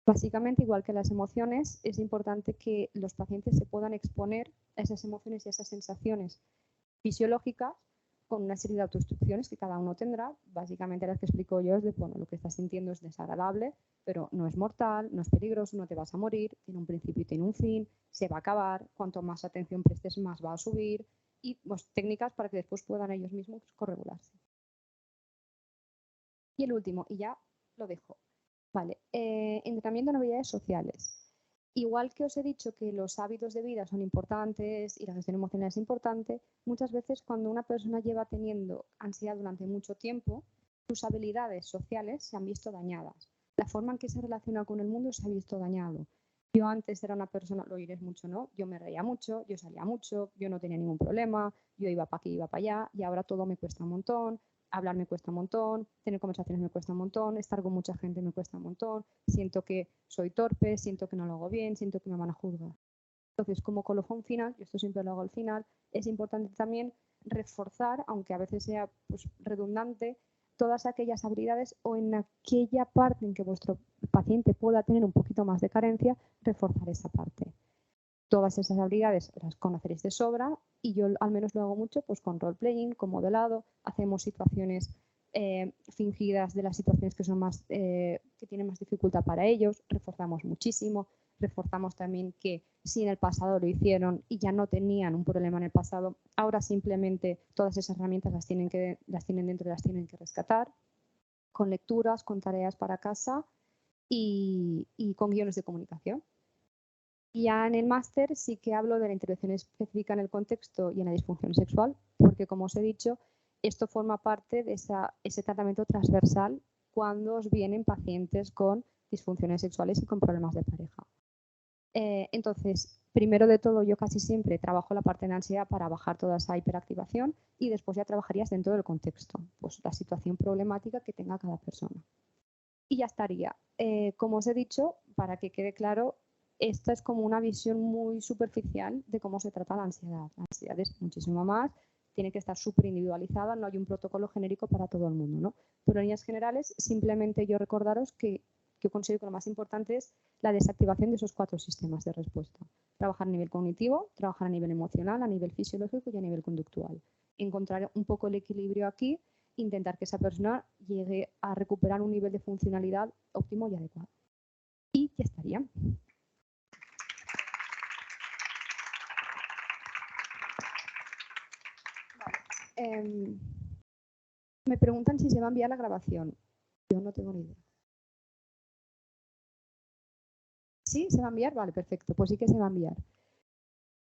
Básicamente, igual que las emociones, es importante que los pacientes se puedan exponer a esas emociones y a esas sensaciones fisiológicas con una serie de autoinstrucciones que cada uno tendrá. Básicamente las que explico yo es de, bueno, lo que estás sintiendo es desagradable, pero no es mortal, no es peligroso, no te vas a morir, tiene un principio y tiene un fin, se va a acabar, cuanto más atención prestes más va a subir y pues, técnicas para que después puedan ellos mismos corregularse. Y el último, y ya lo dejo. Vale, entrenamiento en habilidades sociales. Igual que os he dicho que los hábitos de vida son importantes y la gestión emocional es importante, muchas veces cuando una persona lleva teniendo ansiedad durante mucho tiempo, sus habilidades sociales se han visto dañadas. La forma en que se relaciona con el mundo se ha visto dañado. Yo antes era una persona, lo oiréis mucho, ¿no? Yo me reía mucho, yo salía mucho, yo no tenía ningún problema, yo iba para aquí, iba para allá y ahora todo me cuesta un montón. Hablar me cuesta un montón, tener conversaciones me cuesta un montón, estar con mucha gente me cuesta un montón, siento que soy torpe, siento que no lo hago bien, siento que me van a juzgar. Entonces, como colofón final, yo esto siempre lo hago al final, es importante también reforzar, aunque a veces sea pues, redundante, todas aquellas habilidades o en aquella parte en que vuestro paciente pueda tener un poquito más de carencia, reforzar esa parte. Todas esas habilidades las conoceréis de sobra y yo al menos lo hago mucho pues con role-playing, con modelado, hacemos situaciones fingidas de las situaciones que son más que tienen más dificultad para ellos, reforzamos muchísimo, reforzamos también que si en el pasado lo hicieron y ya no tenían un problema en el pasado, ahora simplemente todas esas herramientas las tienen dentro y las tienen que rescatar, con lecturas, con tareas para casa y con guiones de comunicación. Y ya en el máster sí que hablo de la intervención específica en el contexto y en la disfunción sexual, porque como os he dicho, esto forma parte de ese tratamiento transversal cuando os vienen pacientes con disfunciones sexuales y con problemas de pareja. Entonces, primero de todo, yo casi siempre trabajo la parte de ansiedad para bajar toda esa hiperactivación y después ya trabajarías dentro del contexto, pues la situación problemática que tenga cada persona. Y ya estaría. Como os he dicho, para que quede claro, esta es como una visión muy superficial de cómo se trata la ansiedad. La ansiedad es muchísimo más, tiene que estar súper individualizada, no hay un protocolo genérico para todo el mundo, ¿no? Pero en líneas generales, simplemente yo recordaros que yo considero que lo más importante es la desactivación de esos 4 sistemas de respuesta. Trabajar a nivel cognitivo, trabajar a nivel emocional, a nivel fisiológico y a nivel conductual. Encontrar un poco el equilibrio aquí intentar que esa persona llegue a recuperar un nivel de funcionalidad óptimo y adecuado. Y ya estaría. Me preguntan si se va a enviar la grabación. Yo no tengo ni idea. ¿Sí? ¿Se va a enviar? Vale, perfecto. Pues sí que se va a enviar.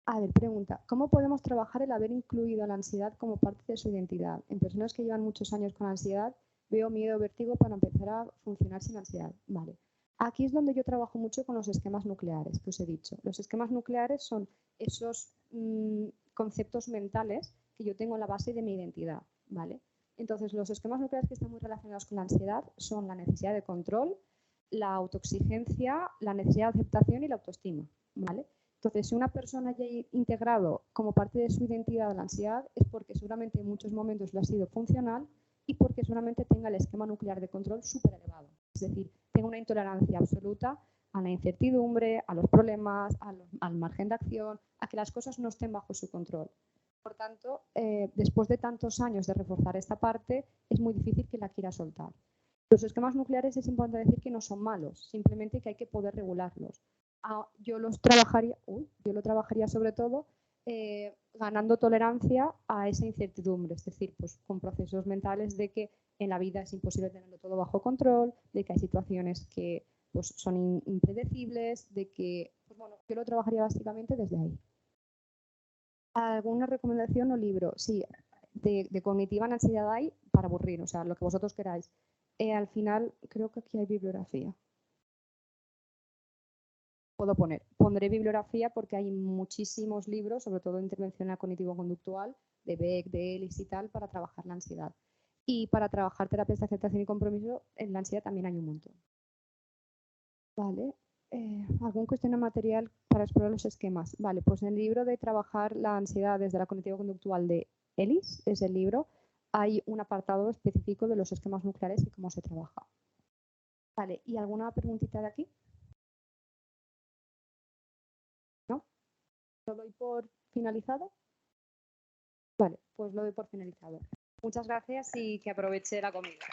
A ver, pregunta. ¿Cómo podemos trabajar el haber incluido la ansiedad como parte de su identidad? En personas que llevan muchos años con ansiedad, veo miedo o vértigo para empezar a funcionar sin ansiedad. Vale. Aquí es donde yo trabajo mucho con los esquemas nucleares que os he dicho. Los esquemas nucleares son esos conceptos mentales que yo tengo en la base de mi identidad, ¿vale? Entonces, los esquemas nucleares que están muy relacionados con la ansiedad son la necesidad de control, la autoexigencia, la necesidad de aceptación y la autoestima, ¿vale? Entonces, si una persona ya ha integrado como parte de su identidad la ansiedad, es porque seguramente en muchos momentos lo ha sido funcional y porque seguramente tenga el esquema nuclear de control súper elevado. Es decir, tenga una intolerancia absoluta a la incertidumbre, a los problemas, al margen de acción, a que las cosas no estén bajo su control. Por tanto, después de tantos años de reforzar esta parte, es muy difícil que la quiera soltar. Los esquemas nucleares es importante decir que no son malos, simplemente que hay que poder regularlos. Yo lo trabajaría sobre todo ganando tolerancia a esa incertidumbre, es decir, pues con procesos mentales de que en la vida es imposible tenerlo todo bajo control, de que hay situaciones que pues, son impredecibles, de que, pues bueno, yo lo trabajaría básicamente desde ahí. ¿Alguna recomendación o libro? Sí, de cognitiva en ansiedad hay para aburrir, o sea, lo que vosotros queráis. Al final, creo que aquí hay bibliografía. Pondré bibliografía porque hay muchísimos libros, sobre todo intervención cognitivo-conductual, de Beck, de Ellis y tal, para trabajar la ansiedad. Y para trabajar terapias de aceptación y compromiso, en la ansiedad también hay un montón. Vale. ¿Algún cuestionario material para explorar los esquemas? Vale, pues en el libro de trabajar la ansiedad desde la cognitivo-conductual de Ellis, es el libro, hay un apartado específico de los esquemas nucleares y cómo se trabaja. Vale, ¿y alguna preguntita de aquí? ¿No? ¿Lo doy por finalizado? Vale, pues lo doy por finalizado. Muchas gracias y que aproveche la comida.